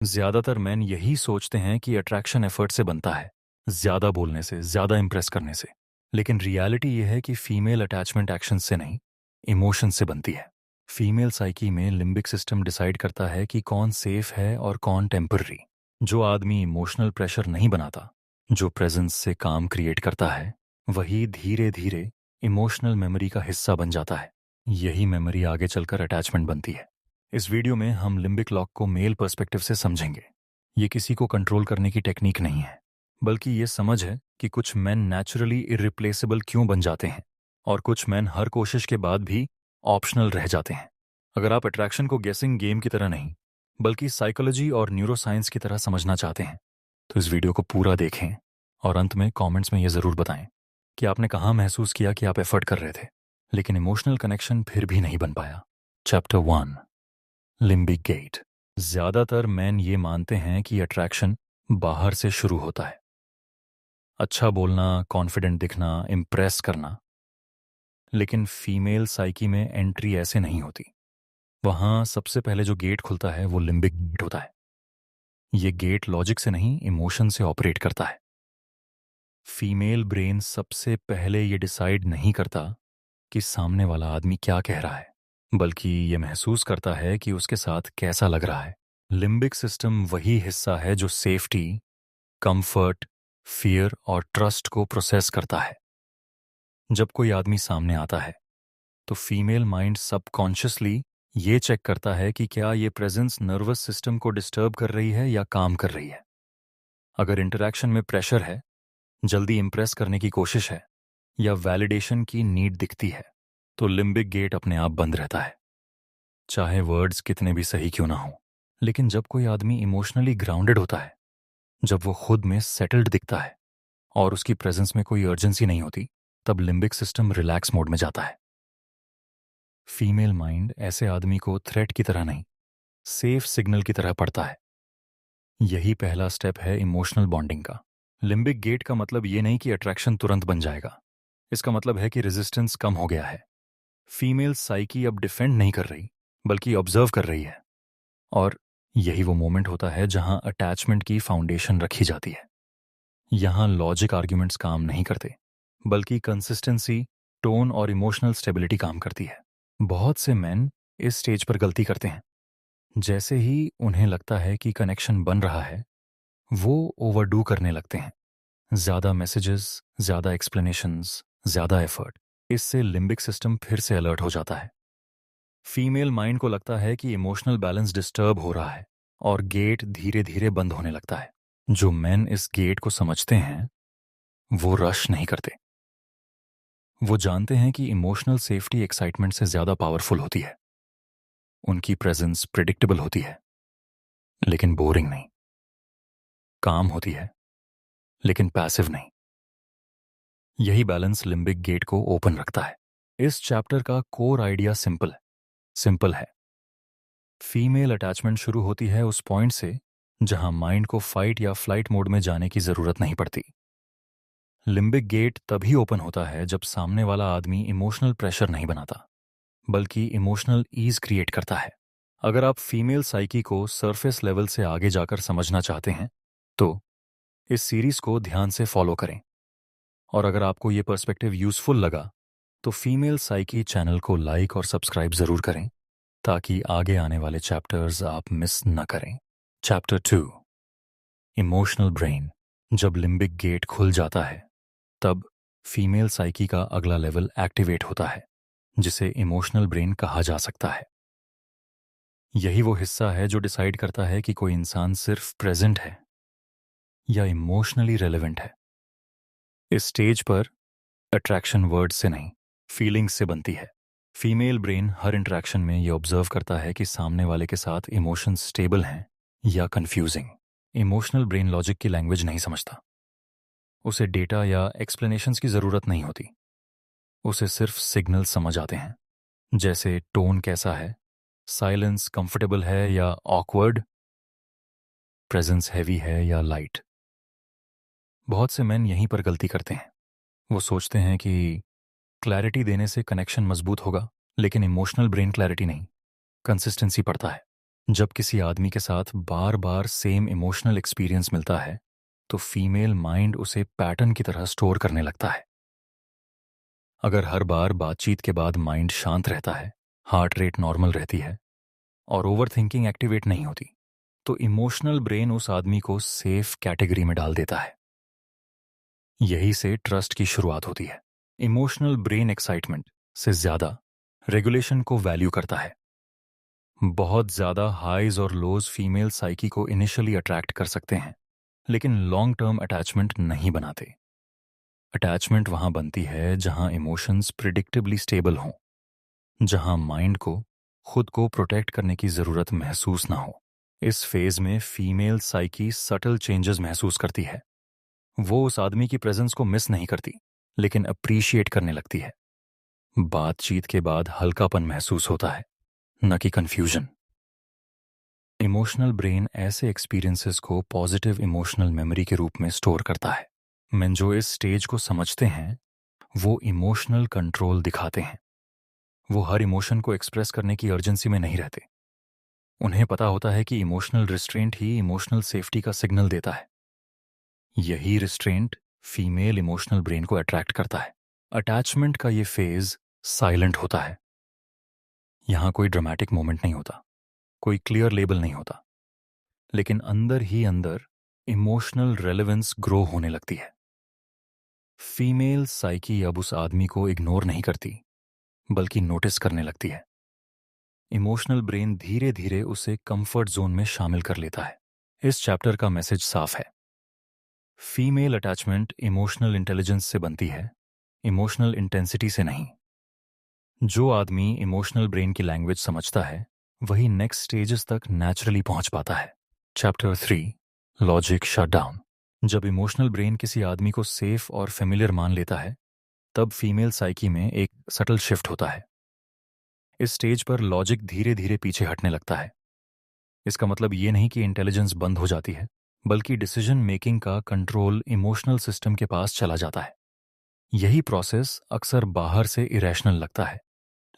ज्यादातर मैन यही सोचते हैं कि अट्रैक्शन एफर्ट से बनता है, ज्यादा बोलने से, ज्यादा इंप्रेस करने से। लेकिन रियलिटी यह है कि फीमेल अटैचमेंट एक्शन से नहीं, इमोशन से बनती है। फीमेल साइकी में लिम्बिक सिस्टम डिसाइड करता है कि कौन सेफ है और कौन टेम्पररी। जो आदमी इमोशनल प्रेशर नहीं बनाता, जो प्रेजेंस से काम क्रिएट करता है, वही धीरे धीरे इमोशनल मेमोरी का हिस्सा बन जाता है। यही मेमोरी आगे चलकर अटैचमेंट बनती है। इस वीडियो में हम लिम्बिक लॉक को मेल पर्सपेक्टिव से समझेंगे। ये किसी को कंट्रोल करने की टेक्निक नहीं है, बल्कि ये समझ है कि कुछ मैन नेचुरली इरिप्लेसेबल क्यों बन जाते हैं और कुछ मैन हर कोशिश के बाद भी ऑप्शनल रह जाते हैं। अगर आप अट्रैक्शन को गेसिंग गेम की तरह नहीं, बल्कि साइकोलॉजी और न्यूरोसाइंस की तरह समझना चाहते हैं, तो इस वीडियो को पूरा देखें और अंत में कमेंट्स में ये ज़रूर बताएं कि आपने कहाँ महसूस किया कि आप एफर्ट कर रहे थे, लेकिन इमोशनल कनेक्शन फिर भी नहीं बन पाया। Chapter 1, limbic gate. ज्यादातर मैन ये मानते हैं कि अट्रैक्शन बाहर से शुरू होता है। अच्छा बोलना, कॉन्फिडेंट दिखना, इम्प्रेस करना। लेकिन फीमेल साइकी में एंट्री ऐसे नहीं होती। वहां सबसे पहले जो गेट खुलता है वो लिम्बिक गेट होता है। ये गेट लॉजिक से नहीं, इमोशन से ऑपरेट करता है। फीमेल ब्रेन सबसे पहले ये डिसाइड नहीं करता कि सामने वाला आदमी क्या कह रहा है, बल्कि ये महसूस करता है कि उसके साथ कैसा लग रहा है। लिम्बिक सिस्टम वही हिस्सा है जो सेफ्टी, कंफर्ट, फियर और ट्रस्ट को प्रोसेस करता है। जब कोई आदमी सामने आता है तो फीमेल माइंड सबकॉन्शियसली ये चेक करता है कि क्या ये प्रेजेंस नर्वस सिस्टम को डिस्टर्ब कर रही है या काम कर रही है। अगर इंटरेक्शन में प्रेशर है, जल्दी इंप्रेस करने की कोशिश है या वैलिडेशन की नीड दिखती है, तो लिम्बिक गेट अपने आप बंद रहता है, चाहे वर्ड्स कितने भी सही क्यों ना हो। लेकिन जब कोई आदमी इमोशनली ग्राउंडेड होता है, जब वो खुद में सेटल्ड दिखता है और उसकी प्रेजेंस में कोई अर्जेंसी नहीं होती, तब लिम्बिक सिस्टम रिलैक्स मोड में जाता है। फीमेल माइंड ऐसे आदमी को थ्रेट की तरह नहीं, सेफ सिग्नल की तरह पढ़ता है। यही पहला स्टेप है इमोशनल बॉन्डिंग का। लिम्बिक गेट का मतलब ये नहीं कि अट्रैक्शन तुरंत बन जाएगा। इसका मतलब है कि रेजिस्टेंस कम हो गया है। फीमेल साइकी अब डिफेंड नहीं कर रही, बल्कि ऑब्जर्व कर रही है। और यही वो मोमेंट होता है जहां अटैचमेंट की फाउंडेशन रखी जाती है। यहां लॉजिक आर्ग्यूमेंट्स काम नहीं करते, बल्कि कंसिस्टेंसी, टोन और इमोशनल स्टेबिलिटी काम करती है। बहुत से मेन इस स्टेज पर गलती करते हैं। जैसे ही उन्हें लगता है कि कनेक्शन बन रहा है, वो ओवरडू करने लगते हैं। ज्यादा मैसेजेस, ज्यादा एक्सप्लेनेशंस, ज्यादा एफर्ट। इससे लिम्बिक सिस्टम फिर से अलर्ट हो जाता है। फीमेल माइंड को लगता है कि इमोशनल बैलेंस डिस्टर्ब हो रहा है और गेट धीरे धीरे बंद होने लगता है। जो मेन इस गेट को समझते हैं वो रश नहीं करते। वो जानते हैं कि इमोशनल सेफ्टी एक्साइटमेंट से ज्यादा पावरफुल होती है। उनकी प्रेजेंस प्रिडिक्टेबल होती है, लेकिन बोरिंग नहीं। काम होती है, लेकिन पैसिव नहीं। यही बैलेंस लिम्बिक गेट को ओपन रखता है। इस चैप्टर का कोर आइडिया सिंपल है। फीमेल अटैचमेंट शुरू होती है उस पॉइंट से जहां माइंड को फाइट या फ्लाइट मोड में जाने की जरूरत नहीं पड़ती। लिम्बिक गेट तभी ओपन होता है जब सामने वाला आदमी इमोशनल प्रेशर नहीं बनाता, बल्कि इमोशनल ईज क्रिएट करता है। अगर आप फीमेल साइकी को सरफेस लेवल से आगे जाकर समझना चाहते हैं, तो इस सीरीज को ध्यान से फॉलो करें। और अगर आपको ये पर्सपेक्टिव यूजफुल लगा, तो फीमेल साइकी चैनल को लाइक और सब्सक्राइब जरूर करें, ताकि आगे आने वाले चैप्टर्स आप मिस न करें। Chapter 2, emotional brain. जब लिम्बिक गेट खुल जाता है, तब फीमेल साइकी का अगला लेवल एक्टिवेट होता है, जिसे इमोशनल ब्रेन कहा जा सकता है। यही वो हिस्सा है जो डिसाइड करता है कि कोई इंसान सिर्फ प्रेजेंट है या इमोशनली रेलेवेंट है। इस स्टेज पर अट्रैक्शन वर्ड से नहीं, फीलिंग्स से बनती है। फीमेल ब्रेन हर इंटरेक्शन में ये ऑब्जर्व करता है कि सामने वाले के साथ इमोशंस स्टेबल हैं या कंफ्यूजिंग। इमोशनल ब्रेन लॉजिक की लैंग्वेज नहीं समझता। उसे डेटा या एक्सप्लेनेशंस की जरूरत नहीं होती। उसे सिर्फ सिग्नल समझ आते हैं, जैसे टोन कैसा है, साइलेंस कंफर्टेबल है या ऑकवर्ड, प्रेजेंस हैवी है या लाइट। बहुत से मेन यहीं पर गलती करते हैं। वो सोचते हैं कि क्लैरिटी देने से कनेक्शन मजबूत होगा, लेकिन इमोशनल ब्रेन क्लैरिटी नहीं, कंसिस्टेंसी पड़ता है। जब किसी आदमी के साथ बार बार सेम इमोशनल एक्सपीरियंस मिलता है तो फीमेल माइंड उसे पैटर्न की तरह स्टोर करने लगता है। अगर हर बार बातचीत के बाद माइंड शांत रहता है, हार्ट रेट नॉर्मल रहती है और ओवर थिंकिंग एक्टिवेट नहीं होती, तो इमोशनल ब्रेन उस आदमी को सेफ कैटेगरी में डाल देता है। यही से ट्रस्ट की शुरुआत होती है। इमोशनल ब्रेन एक्साइटमेंट से ज्यादा रेगुलेशन को वैल्यू करता है। बहुत ज्यादा हाईज और लोज फीमेल साइकी को इनिशियली अट्रैक्ट कर सकते हैं, लेकिन लॉन्ग टर्म अटैचमेंट नहीं बनाते। अटैचमेंट वहां बनती है जहां इमोशंस प्रिडिक्टेबली स्टेबल हों, जहां माइंड को खुद को प्रोटेक्ट करने की जरूरत महसूस ना हो। इस फेज में फीमेल साइकी सटल चेंजेस महसूस करती है। वो उस आदमी की प्रेजेंस को मिस नहीं करती, लेकिन अप्रिशिएट करने लगती है। बातचीत के बाद हल्कापन महसूस होता है, न कि कंफ्यूजन। इमोशनल ब्रेन ऐसे एक्सपीरियंसेस को पॉजिटिव इमोशनल मेमोरी के रूप में स्टोर करता है। men जो इस स्टेज को समझते हैं वो इमोशनल कंट्रोल दिखाते हैं। वो हर इमोशन को एक्सप्रेस करने की अर्जेंसी में नहीं रहते। उन्हें पता होता है कि इमोशनल रिस्ट्रेंट ही इमोशनल सेफ्टी का सिग्नल देता है। यही रिस्ट्रेंट फीमेल इमोशनल ब्रेन को अट्रैक्ट करता है। अटैचमेंट का ये फेज साइलेंट होता है। यहां कोई ड्रामेटिक मोमेंट नहीं होता, कोई क्लियर लेबल नहीं होता, लेकिन अंदर ही अंदर इमोशनल रेलेवेंस ग्रो होने लगती है। फीमेल साइकी अब उस आदमी को इग्नोर नहीं करती, बल्कि नोटिस करने लगती है। इमोशनल ब्रेन धीरे धीरे उसे कंफर्ट जोन में शामिल कर लेता है। इस चैप्टर का मैसेज साफ है। फीमेल अटैचमेंट इमोशनल इंटेलिजेंस से बनती है, इमोशनल इंटेंसिटी से नहीं। जो आदमी इमोशनल ब्रेन की लैंग्वेज समझता है वही नेक्स्ट स्टेजेस तक नेचुरली पहुंच पाता है। Chapter 3, logic shutdown. जब इमोशनल ब्रेन किसी आदमी को सेफ और फेमिलियर मान लेता है तब फीमेल साइकी में एक सटल शिफ्ट होता है। इस स्टेज पर लॉजिक धीरे धीरे पीछे हटने लगता है। इसका मतलब ये नहीं कि इंटेलिजेंस बंद हो जाती है, बल्कि डिसीजन मेकिंग का कंट्रोल इमोशनल सिस्टम के पास चला जाता है। यही प्रोसेस अक्सर बाहर से इरेशनल लगता है,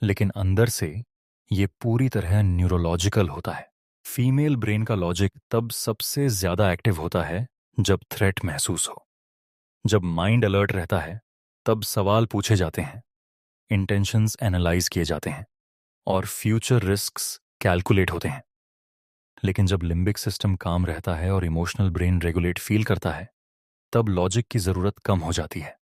लेकिन अंदर से ये पूरी तरह न्यूरोलॉजिकल होता है। फीमेल ब्रेन का लॉजिक तब सबसे ज्यादा एक्टिव होता है जब थ्रेट महसूस हो। जब माइंड अलर्ट रहता है तब सवाल पूछे जाते हैं, इंटेंशंस एनालाइज किए जाते हैं और फ्यूचर रिस्क्स कैलकुलेट होते हैं। लेकिन जब लिम्बिक सिस्टम काम रहता है और इमोशनल ब्रेन रेगुलेट फील करता है तब लॉजिक की जरूरत कम हो जाती है।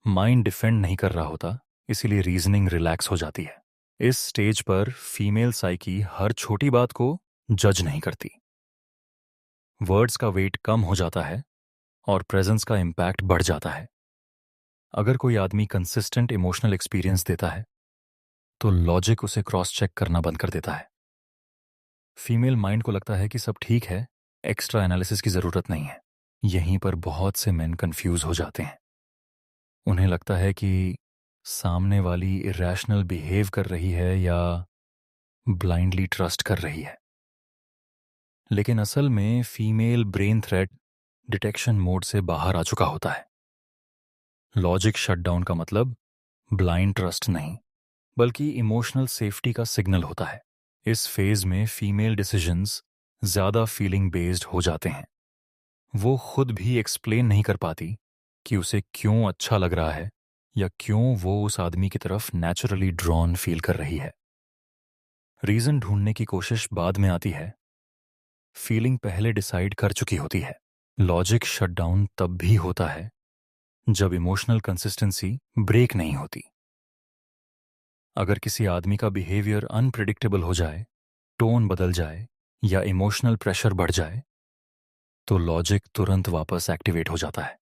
माइंड डिफेंड नहीं कर रहा होता, इसीलिए रीजनिंग रिलैक्स हो जाती है। इस स्टेज पर फीमेल साइकी हर छोटी बात को जज नहीं करती। वर्ड्स का वेट कम हो जाता है और प्रेजेंस का इम्पैक्ट बढ़ जाता है। अगर कोई आदमी कंसिस्टेंट इमोशनल एक्सपीरियंस देता है तो लॉजिक उसे क्रॉस चेक करना बंद कर देता है। फीमेल माइंड को लगता है कि सब ठीक है, एक्स्ट्रा एनालिसिस की जरूरत नहीं है। यहीं पर बहुत से मेन कंफ्यूज हो जाते हैं। उन्हें लगता है कि सामने वाली इरेशनल बिहेव कर रही है या ब्लाइंडली ट्रस्ट कर रही है। लेकिन असल में female brain threat detection mode से बाहर आ चुका होता है। लॉजिक शटडाउन का मतलब ब्लाइंड ट्रस्ट नहीं, बल्कि इमोशनल सेफ्टी का सिग्नल होता है। इस फेज में फीमेल डिसीजंस ज्यादा फीलिंग बेस्ड हो जाते हैं। वो खुद भी एक्सप्लेन नहीं कर पाती कि उसे क्यों अच्छा लग रहा है या क्यों वो उस आदमी की तरफ नेचुरली ड्रॉन फील कर रही है। रीजन ढूंढने की कोशिश बाद में आती है, फीलिंग पहले डिसाइड कर चुकी होती है। लॉजिक शटडाउन तब भी होता है जब इमोशनल कंसिस्टेंसी ब्रेक नहीं होती। अगर किसी आदमी का बिहेवियर अनप्रिडिक्टेबल हो जाए, टोन बदल जाए या इमोशनल प्रेशर बढ़ जाए तो लॉजिक तुरंत वापस एक्टिवेट हो जाता है।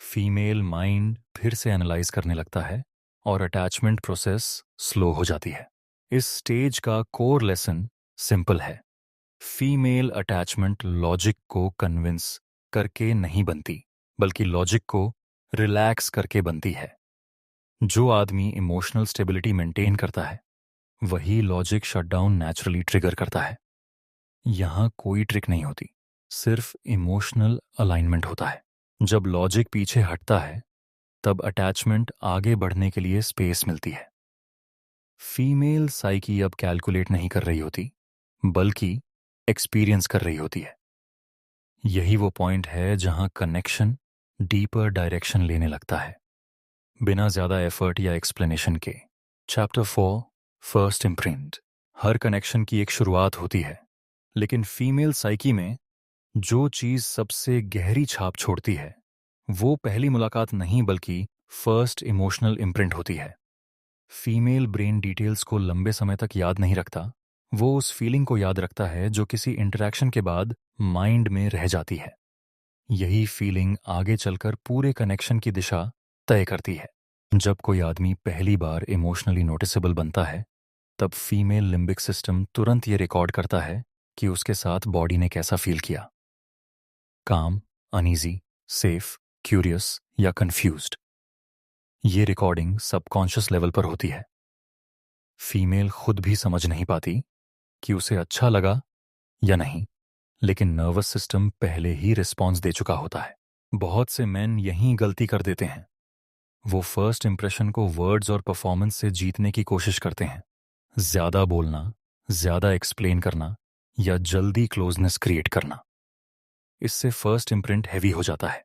फीमेल माइंड फिर से एनालाइज करने लगता है और अटैचमेंट प्रोसेस स्लो हो जाती है। इस स्टेज का कोर लेसन सिंपल है। फीमेल अटैचमेंट लॉजिक को कन्विंस करके नहीं बनती, बल्कि लॉजिक को रिलैक्स करके बनती है। जो आदमी इमोशनल स्टेबिलिटी मेंटेन करता है वही लॉजिक शटडाउन नेचुरली ट्रिगर करता है। यहां कोई ट्रिक नहीं होती, सिर्फ इमोशनल अलाइनमेंट होता है। जब लॉजिक पीछे हटता है तब अटैचमेंट आगे बढ़ने के लिए स्पेस मिलती है। फीमेल साइकी अब कैलकुलेट नहीं कर रही होती, बल्कि एक्सपीरियंस कर रही होती है। यही वो पॉइंट है जहां कनेक्शन डीपर डायरेक्शन लेने लगता है, बिना ज़्यादा एफर्ट या एक्सप्लेनेशन के। Chapter 4, first imprint. हर कनेक्शन की एक शुरुआत होती है, लेकिन फीमेल साइकी में जो चीज़ सबसे गहरी छाप छोड़ती है वो पहली मुलाकात नहीं बल्कि फर्स्ट इमोशनल इम्प्रिंट होती है। फीमेल ब्रेन डिटेल्स को लंबे समय तक याद नहीं रखता, वो उस फीलिंग को याद रखता है जो किसी इंटरेक्शन के बाद माइंड में रह जाती है। यही फीलिंग आगे चलकर पूरे कनेक्शन की दिशा तय करती है। जब कोई आदमी पहली बार इमोशनली नोटिसेबल बनता है, तब फीमेल लिम्बिक सिस्टम तुरंत ये रिकॉर्ड करता है कि उसके साथ बॉडी ने कैसा फील किया। काम, अनईजी, सेफ, क्यूरियस या कंफ्यूज्ड। ये रिकॉर्डिंग सबकॉन्शियस लेवल पर होती है। फीमेल खुद भी समझ नहीं पाती कि उसे अच्छा लगा या नहीं, लेकिन नर्वस सिस्टम पहले ही रिस्पॉन्स दे चुका होता है। बहुत से मेन यहीं गलती कर देते हैं। वो फर्स्ट इंप्रेशन को वर्ड्स और परफॉर्मेंस से जीतने की कोशिश करते हैं। ज्यादा बोलना, ज्यादा एक्सप्लेन करना या जल्दी क्लोजनेस क्रिएट करना। इससे फर्स्ट इम्प्रिंट हैवी हो जाता है।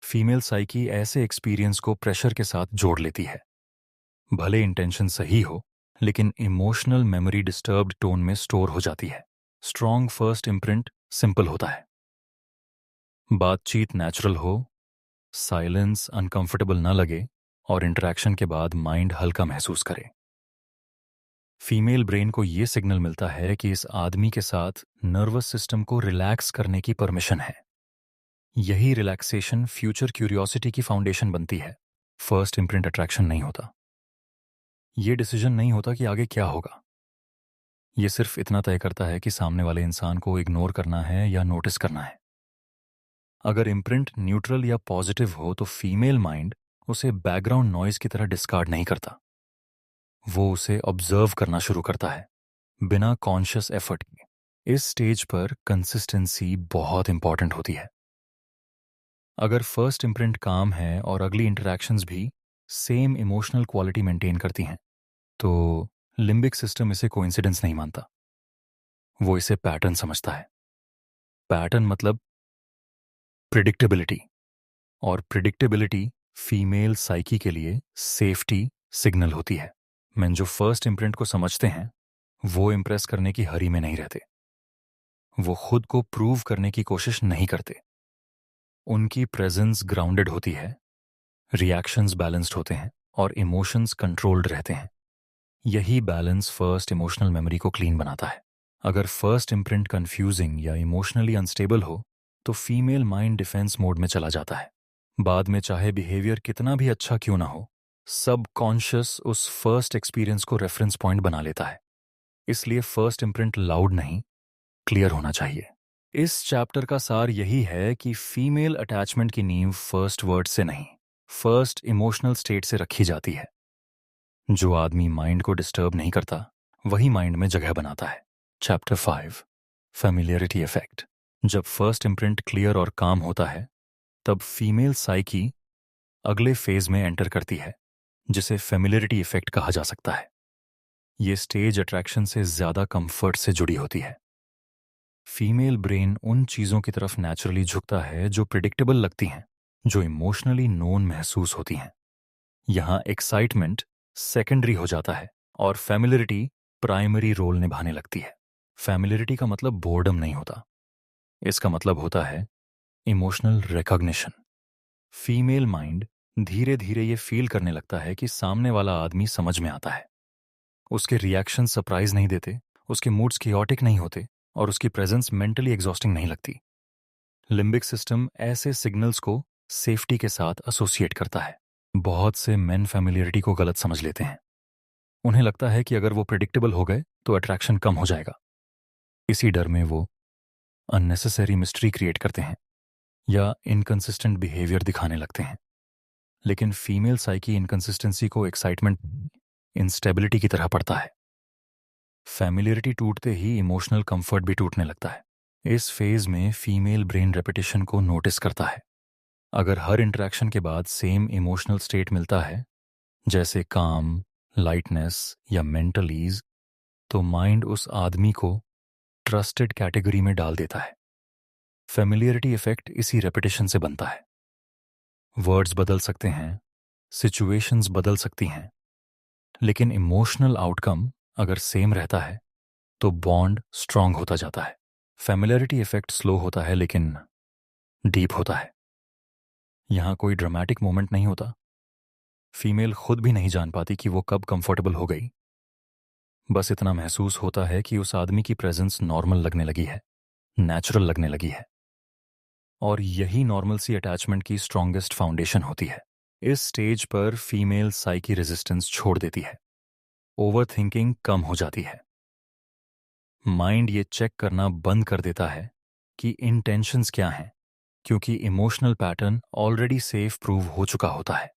फीमेल साइकी ऐसे एक्सपीरियंस को प्रेशर के साथ जोड़ लेती है। भले इंटेंशन सही हो, लेकिन इमोशनल मेमोरी डिस्टर्ब्ड टोन में स्टोर हो जाती है। स्ट्रॉन्ग फर्स्ट इम्प्रिंट सिंपल होता है। बातचीत नेचुरल हो, साइलेंस अनकंफर्टेबल न लगे और इंटरेक्शन के बाद माइंड हल्का महसूस करे। फीमेल ब्रेन को यह सिग्नल मिलता है कि इस आदमी के साथ नर्वस सिस्टम को रिलैक्स करने की परमिशन है। यही रिलैक्सेशन फ्यूचर क्यूरियोसिटी की फाउंडेशन बनती है। फर्स्ट इम्प्रिंट अट्रैक्शन नहीं होता। यह डिसीजन नहीं होता कि आगे क्या होगा। यह सिर्फ इतना तय करता है कि सामने वाले इंसान को इग्नोर करना है या नोटिस करना है। अगर इम्प्रिंट न्यूट्रल या पॉजिटिव हो तो फीमेल माइंड उसे बैकग्राउंड नॉइज की तरह डिस्कार्ड नहीं करता। वो उसे ऑब्जर्व करना शुरू करता है, बिना कॉन्शियस एफर्ट के। इस स्टेज पर कंसिस्टेंसी बहुत इंपॉर्टेंट होती है। अगर फर्स्ट इम्प्रिंट काम है और अगली इंटरैक्शंस भी सेम इमोशनल क्वालिटी मेंटेन करती हैं, तो लिम्बिक सिस्टम इसे कोइंसिडेंस नहीं मानता। वो इसे पैटर्न समझता है। पैटर्न मतलब प्रिडिक्टेबिलिटी, और प्रिडिक्टेबिलिटी फीमेल साइकी के लिए सेफ्टी सिग्नल होती है। मैन जो फर्स्ट इम्प्रिंट को समझते हैं वो इम्प्रेस करने की हरी में नहीं रहते। वो खुद को प्रूव करने की कोशिश नहीं करते। उनकी प्रेजेंस ग्राउंडेड होती है, रिएक्शंस बैलेंस्ड होते हैं और इमोशंस कंट्रोल्ड रहते हैं। यही बैलेंस फर्स्ट इमोशनल मेमोरी को क्लीन बनाता है। अगर फर्स्ट इम्प्रिंट कंफ्यूजिंग या इमोशनली अनस्टेबल हो तो फीमेल माइंड डिफेंस मोड में चला जाता है। बाद में चाहे बिहेवियर कितना भी अच्छा क्यों ना हो, सब कॉन्शियस उस फर्स्ट एक्सपीरियंस को रेफरेंस पॉइंट बना लेता है। इसलिए फर्स्ट इम्प्रिंट लाउड नहीं, क्लियर होना चाहिए। इस चैप्टर का सार यही है कि फीमेल अटैचमेंट की नींव फर्स्ट वर्ड से नहीं, फर्स्ट इमोशनल स्टेट से रखी जाती है। जो आदमी माइंड को डिस्टर्ब नहीं करता वही माइंड में जगह बनाता है। Chapter 5, familiarity effect. जब फर्स्ट इम्प्रिंट क्लियर और काम होता है, तब फीमेल साइकी अगले फेज में एंटर करती है, जिसे फेमिलियरिटी इफेक्ट कहा जा सकता है। ये स्टेज अट्रैक्शन से ज्यादा कंफर्ट से जुड़ी होती है। फीमेल ब्रेन उन चीजों की तरफ नेचुरली झुकता है जो प्रिडिक्टेबल लगती हैं, जो इमोशनली नोन महसूस होती हैं। यहां एक्साइटमेंट सेकेंडरी हो जाता है और फेमिलियरिटी प्राइमरी रोल निभाने लगती है। फेमिलियरिटी का मतलब बोर्डम नहीं होता, इसका मतलब होता है इमोशनल रिकॉग्निशन। फीमेल माइंड धीरे धीरे ये फील करने लगता है कि सामने वाला आदमी समझ में आता है। उसके रिएक्शन सरप्राइज नहीं देते, उसके मूड्स कियोटिक नहीं होते और उसकी प्रेजेंस मेंटली एग्जॉस्टिंग नहीं लगती। लिम्बिक सिस्टम ऐसे सिग्नल्स को सेफ्टी के साथ एसोसिएट करता है। बहुत से मेन फेमिलियरिटी को गलत समझ लेते हैं। उन्हें लगता है कि अगर वो प्रिडिक्टेबल हो गए तो अट्रैक्शन कम हो जाएगा। इसी डर में वो अननेसेसरी मिस्ट्री क्रिएट करते हैं या इनकंसिस्टेंट बिहेवियर दिखाने लगते हैं। लेकिन फीमेल साइकी इनकंसिस्टेंसी को एक्साइटमेंट, इंस्टेबिलिटी की तरह पड़ता है। फैमिलियरिटी टूटते ही इमोशनल कंफर्ट भी टूटने लगता है। इस फेज में फीमेल ब्रेन रेपिटेशन को नोटिस करता है। अगर हर इंटरेक्शन के बाद सेम इमोशनल स्टेट मिलता है, जैसे काम, लाइटनेस या मेंटल ईज, तो माइंड उस आदमी को ट्रस्टेड कैटेगरी में डाल देता है। फेमिलियरिटी इफेक्ट इसी रेपिटेशन से बनता है। वर्ड्स बदल सकते हैं, सिचुएशंस बदल सकती हैं, लेकिन इमोशनल आउटकम अगर सेम रहता है तो बॉन्ड स्ट्रांग होता जाता है। फेमिलियरिटी इफेक्ट स्लो होता है लेकिन डीप होता है। यहां कोई ड्रामेटिक मोमेंट नहीं होता। फीमेल खुद भी नहीं जान पाती कि वो कब कंफर्टेबल हो गई। बस इतना महसूस होता है कि उस आदमी की प्रेजेंस नॉर्मल लगने लगी है, नेचुरल लगने लगी है। और यही नॉर्मल सी अटैचमेंट की स्ट्रॉन्गेस्ट फाउंडेशन होती है। इस स्टेज पर फीमेल साइकी रेजिस्टेंस छोड़ देती है, ओवर थिंकिंग कम हो जाती है, माइंड ये चेक करना बंद कर देता है कि इंटेंशंस क्या हैं, क्योंकि emotional pattern already safe prove हो चुका होता है।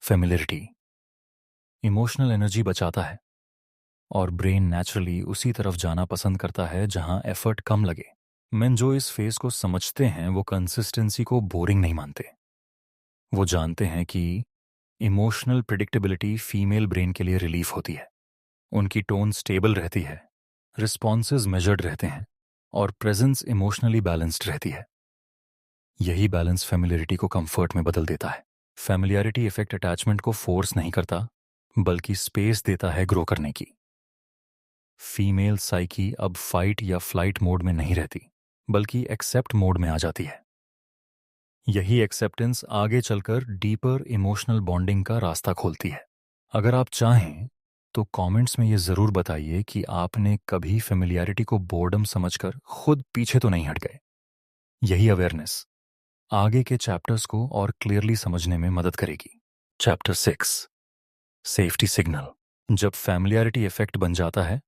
फेमिलियरिटी इमोशनल एनर्जी बचाता है और ब्रेन नेचुरली उसी तरफ जाना पसंद करता है जहां एफर्ट कम लगे। मेन जो इस फेज को समझते हैं वो कंसिस्टेंसी को बोरिंग नहीं मानते। वो जानते हैं कि इमोशनल प्रिडिक्टेबिलिटी फीमेल ब्रेन के लिए रिलीफ होती है। उनकी टोन स्टेबल रहती है, रिस्पॉन्सेज मेजर्ड रहते हैं और प्रेजेंस इमोशनली बैलेंस्ड रहती है। यही बैलेंस फेमिलियरिटी को कंफर्ट में बदल देता है। फेमिलियरिटी इफेक्ट अटैचमेंट को फोर्स नहीं करता, बल्कि स्पेस देता है ग्रो करने की। फीमेल साइकी अब फाइट या फ्लाइट मोड में नहीं रहती, बल्कि एक्सेप्ट मोड में आ जाती है। यही एक्सेप्टेंस आगे चलकर डीपर इमोशनल बॉन्डिंग का रास्ता खोलती है। अगर आप चाहें तो कमेंट्स में ये जरूर बताइए कि आपने कभी फेमिलियरिटी को बोर्डम समझकर खुद पीछे तो नहीं हट गए। यही अवेयरनेस आगे के चैप्टर्स को और क्लियरली समझने में मदद करेगी। Chapter 6 safety signal. जब फेमिलियरिटी इफेक्ट बन जाता है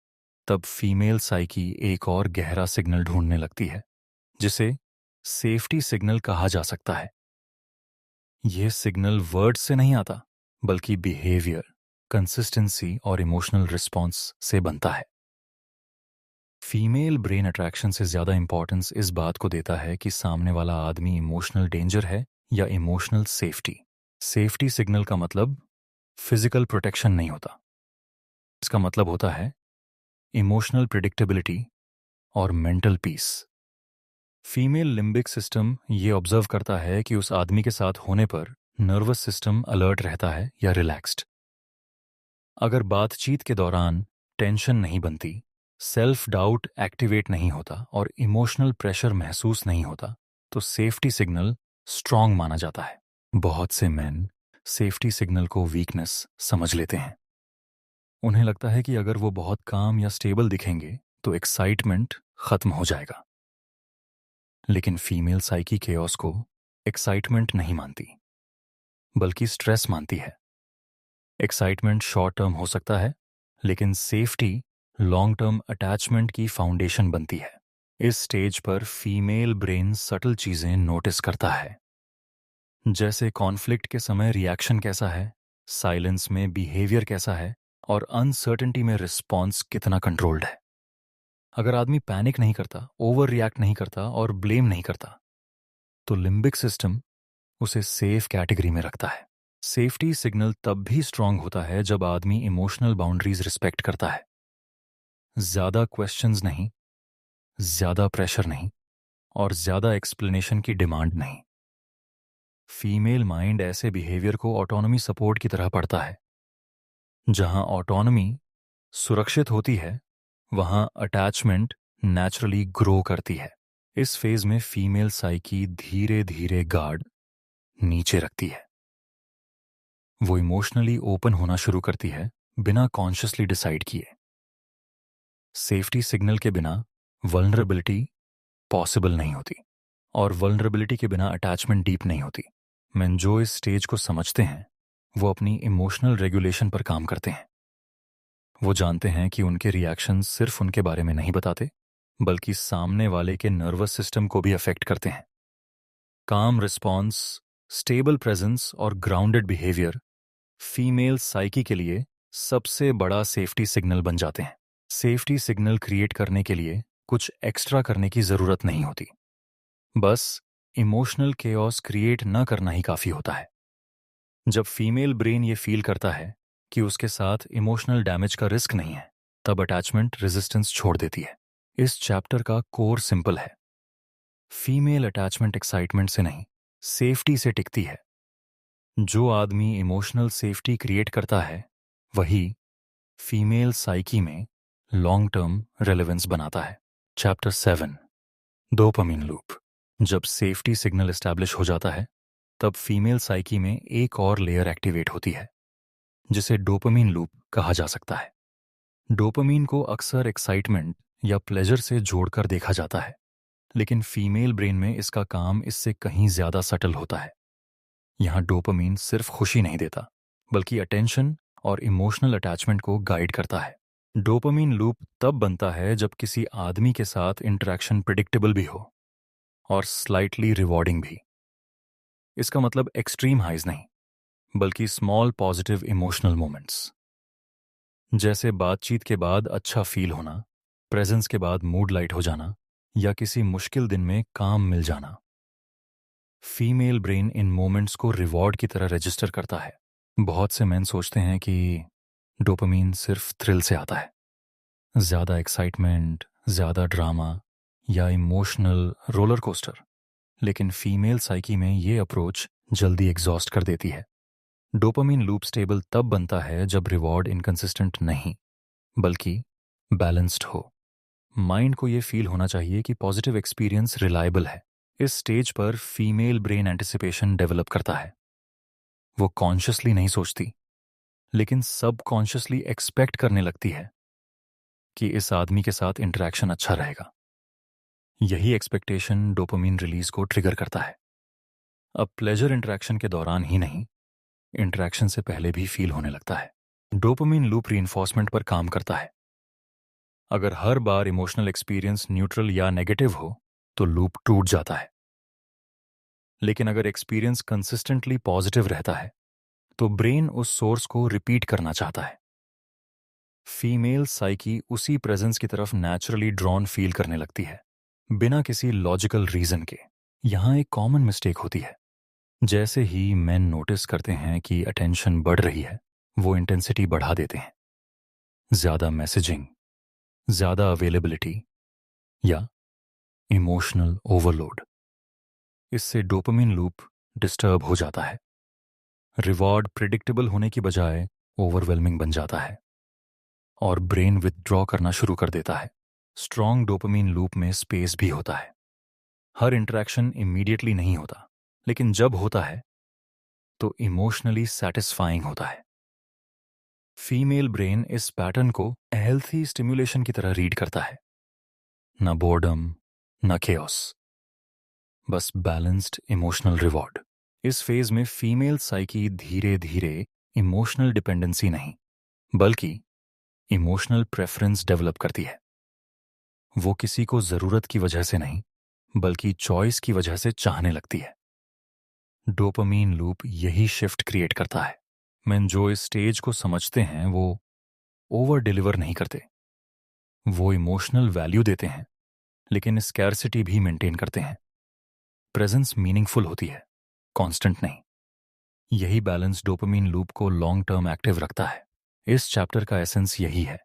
तब फीमेल साइकी एक और गहरा सिग्नल ढूंढने लगती है, जिसे सेफ्टी सिग्नल कहा जा सकता है। यह सिग्नल वर्ड से नहीं आता, बल्कि बिहेवियर, कंसिस्टेंसी और इमोशनल रिस्पॉन्स से बनता है। फीमेल ब्रेन अट्रैक्शन से ज्यादा इंपॉर्टेंस इस बात को देता है कि सामने वाला आदमी इमोशनल डेंजर है या इमोशनल सेफ्टी। सेफ्टी सिग्नल का मतलब फिजिकल प्रोटेक्शन नहीं होता। इसका मतलब होता है इमोशनल प्रिडिक्टेबिलिटी और mental peace. Female limbic system ये ऑब्जर्व करता है कि उस आदमी के साथ होने पर नर्वस सिस्टम अलर्ट रहता है या रिलैक्स्ड। अगर बातचीत के दौरान टेंशन नहीं बनती, सेल्फ डाउट एक्टिवेट नहीं होता और इमोशनल प्रेशर महसूस नहीं होता, तो सेफ्टी सिग्नल स्ट्रांग माना जाता है। बहुत से मेन सेफ्टी सिग्नल को वीकनेस समझ लेते हैं। उन्हें लगता है कि अगर वो बहुत काम या स्टेबल दिखेंगे तो एक्साइटमेंट खत्म हो जाएगा। लेकिन फीमेल साइकी केओस को एक्साइटमेंट नहीं मानती, बल्कि स्ट्रेस मानती है। एक्साइटमेंट शॉर्ट टर्म हो सकता है, लेकिन सेफ्टी लॉन्ग टर्म अटैचमेंट की फाउंडेशन बनती है। इस स्टेज पर फीमेल ब्रेन सटल चीजें नोटिस करता है, जैसे कॉन्फ्लिक्ट के समय रिएक्शन कैसा है, साइलेंस में बिहेवियर कैसा है और अनसर्टेनिटी में रिस्पॉन्स कितना कंट्रोल्ड है। अगर आदमी पैनिक नहीं करता, ओवर रिएक्ट नहीं करता और ब्लेम नहीं करता, तो लिम्बिक सिस्टम उसे सेफ कैटेगरी में रखता है। सेफ्टी सिग्नल तब भी स्ट्रांग होता है जब आदमी इमोशनल बाउंड्रीज रिस्पेक्ट करता है। ज्यादा क्वेश्चंस नहीं, ज्यादा प्रेशर नहीं और ज्यादा एक्सप्लेनेशन की डिमांड नहीं। फीमेल माइंड ऐसे बिहेवियर को ऑटोनॉमी सपोर्ट की तरह पढ़ता है। जहां ऑटोनॉमी सुरक्षित होती है, वहां अटैचमेंट नेचुरली ग्रो करती है। इस फेज में फीमेल साइकी धीरे धीरे गार्ड नीचे रखती है। वो इमोशनली ओपन होना शुरू करती है, बिना कॉन्शियसली डिसाइड किए। सेफ्टी सिग्नल के बिना वल्नरेबिलिटी पॉसिबल नहीं होती और वल्नरेबिलिटी के बिना अटैचमेंट डीप नहीं होती। मैन जो इस स्टेज को समझते हैं वो अपनी इमोशनल रेगुलेशन पर काम करते हैं। वो जानते हैं कि उनके रिएक्शन सिर्फ उनके बारे में नहीं बताते, बल्कि सामने वाले के नर्वस सिस्टम को भी अफेक्ट करते हैं। काम रिस्पॉन्स, स्टेबल प्रेजेंस और ग्राउंडेड बिहेवियर फीमेल साइकी के लिए सबसे बड़ा सेफ्टी सिग्नल बन जाते हैं। सेफ्टी सिग्नल क्रिएट करने के लिए कुछ एक्स्ट्रा करने की जरूरत नहीं होती, बस इमोशनल केओस क्रिएट न करना ही काफी होता है। जब फीमेल ब्रेन ये फील करता है कि उसके साथ इमोशनल डैमेज का रिस्क नहीं है, तब अटैचमेंट रेजिस्टेंस छोड़ देती है। इस चैप्टर का कोर सिंपल है, फीमेल अटैचमेंट एक्साइटमेंट से नहीं, सेफ्टी से टिकती है। जो आदमी इमोशनल सेफ्टी क्रिएट करता है वही फीमेल साइकी में लॉन्ग टर्म रेलेवेंस बनाता है। Chapter 7, dopamine loop. जब सेफ्टी सिग्नल एस्टैब्लिश हो जाता है तब फीमेल साइकी में एक और लेयर एक्टिवेट होती है जिसे डोपामिन लूप कहा जा सकता है। डोपामिन को अक्सर एक्साइटमेंट या प्लेजर से जोड़कर देखा जाता है, लेकिन फीमेल ब्रेन में इसका काम इससे कहीं ज्यादा सटल होता है। यहां डोपामिन सिर्फ खुशी नहीं देता बल्कि अटेंशन और इमोशनल अटैचमेंट को गाइड करता है। डोपामिन लूप तब बनता है जब किसी आदमी के साथ इंटरेक्शन प्रिडिक्टेबल भी हो और स्लाइटली रिवॉर्डिंग भी। इसका मतलब एक्सट्रीम हाइज नहीं, बल्कि स्मॉल पॉजिटिव इमोशनल मोमेंट्स, जैसे बातचीत के बाद अच्छा फील होना, प्रेजेंस के बाद मूड लाइट हो जाना या किसी मुश्किल दिन में काम मिल जाना। फीमेल ब्रेन इन मोमेंट्स को रिवॉर्ड की तरह रजिस्टर करता है। बहुत से मेन सोचते हैं कि डोपामीन सिर्फ थ्रिल से आता है, ज्यादा एक्साइटमेंट, ज्यादा ड्रामा या इमोशनल रोलर कोस्टर, लेकिन फीमेल साइकी में ये अप्रोच जल्दी एग्जॉस्ट कर देती है। डोपामीन लूप स्टेबल तब बनता है जब रिवॉर्ड इनकंसिस्टेंट नहीं बल्कि बैलेंस्ड हो। माइंड को ये फील होना चाहिए कि पॉजिटिव एक्सपीरियंस रिलायबल है। इस स्टेज पर फीमेल ब्रेन एंटिसिपेशन डेवलप करता है। वो कॉन्शियसली नहीं सोचती, लेकिन सबकॉन्शियसली एक्सपेक्ट करने लगती है कि इस आदमी के साथ इंटरेक्शन अच्छा रहेगा। यही एक्सपेक्टेशन डोपामीन रिलीज को ट्रिगर करता है। अब प्लेजर इंटरेक्शन के दौरान ही नहीं, इंटरेक्शन से पहले भी फील होने लगता है। डोपामीन लूप रीइंफोर्समेंट पर काम करता है। अगर हर बार इमोशनल एक्सपीरियंस न्यूट्रल या नेगेटिव हो तो लूप टूट जाता है, लेकिन अगर एक्सपीरियंस कंसिस्टेंटली पॉजिटिव रहता है तो ब्रेन उस सोर्स को रिपीट करना चाहता है। फीमेल साइकी उसी प्रेजेंस की तरफ नेचुरली ड्रॉन फील करने लगती है, बिना किसी लॉजिकल रीजन के। यहां एक कॉमन मिस्टेक होती है। जैसे ही मेन नोटिस करते हैं कि अटेंशन बढ़ रही है, वो इंटेंसिटी बढ़ा देते हैं। ज्यादा मैसेजिंग, ज्यादा अवेलेबिलिटी या इमोशनल ओवरलोड। इससे डोपामिन लूप डिस्टर्ब हो जाता है। रिवॉर्ड प्रिडिक्टेबल होने की बजाय ओवरवेलमिंग बन जाता है और ब्रेन विथड्रॉ करना शुरू कर देता है। स्ट्रॉन्ग डोपामिन लूप में स्पेस भी होता है। हर इंटरेक्शन इमीडिएटली नहीं होता, लेकिन जब होता है तो इमोशनली सैटिस्फाइंग होता है। फीमेल ब्रेन इस पैटर्न को हेल्थी स्टिम्युलेशन की तरह रीड करता है। न बोर्डम, न केओस, बस बैलेंस्ड इमोशनल रिवॉर्ड। इस फेज में फीमेल साइकी धीरे धीरे इमोशनल डिपेंडेंसी नहीं बल्कि इमोशनल प्रेफरेंस डेवलप करती है। वो किसी को जरूरत की वजह से नहीं बल्कि चॉइस की वजह से चाहने लगती है। डोपामीन लूप यही शिफ्ट क्रिएट करता है। मैन जो इस स्टेज को समझते हैं वो ओवर डिलीवर नहीं करते। वो इमोशनल वैल्यू देते हैं, लेकिन स्कैर्सिटी भी मेंटेन करते हैं। प्रेजेंस मीनिंगफुल होती है, कांस्टेंट नहीं। यही बैलेंस डोपामीन लूप को लॉन्ग टर्म एक्टिव रखता है। इस चैप्टर का एसेंस यही है,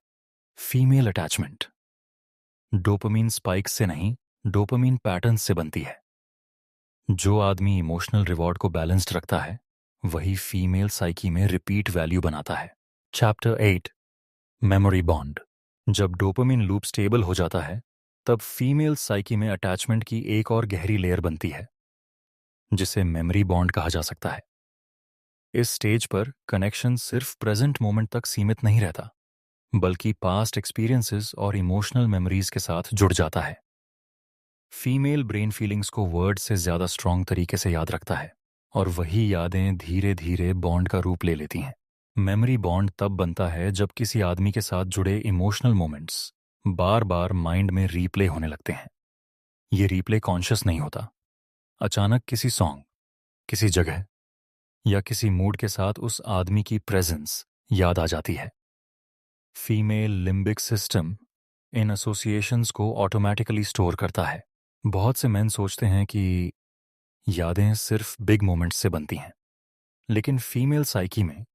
फीमेल अटैचमेंट डोपामीन स्पाइक्स से नहीं, डोपामीन पैटर्न्स से बनती है। जो आदमी इमोशनल रिवॉर्ड को बैलेंस्ड रखता है वही फीमेल साइकी में रिपीट वैल्यू बनाता है। Chapter 8, memory bond. जब डोपामिन लूप स्टेबल हो जाता है तब फीमेल साइकी में अटैचमेंट की एक और गहरी लेयर बनती है जिसे मेमोरी बॉन्ड कहा जा सकता है। इस स्टेज पर कनेक्शन सिर्फ प्रेजेंट मोमेंट तक सीमित नहीं रहता बल्कि पास्ट एक्सपीरियंसेस और इमोशनल मेमोरीज के साथ जुड़ जाता है। फीमेल ब्रेन फीलिंग्स को वर्ड से ज्यादा स्ट्रांग तरीके से याद रखता है और वही यादें धीरे धीरे बॉन्ड का रूप ले लेती हैं। मेमोरी बॉन्ड तब बनता है जब किसी आदमी के साथ जुड़े इमोशनल मोमेंट्स बार बार माइंड में रीप्ले होने लगते हैं। ये रीप्ले कॉन्शियस नहीं होता, अचानक किसी सॉन्ग, किसी जगह या किसी मूड के साथ उस आदमी की प्रेजेंस याद आ जाती है। Female limbic system in associations को ऑटोमेटिकली स्टोर करता है। बहुत से मेन सोचते हैं कि यादें सिर्फ बिग मोमेंट्स से बनती हैं, लेकिन फीमेल साइकी में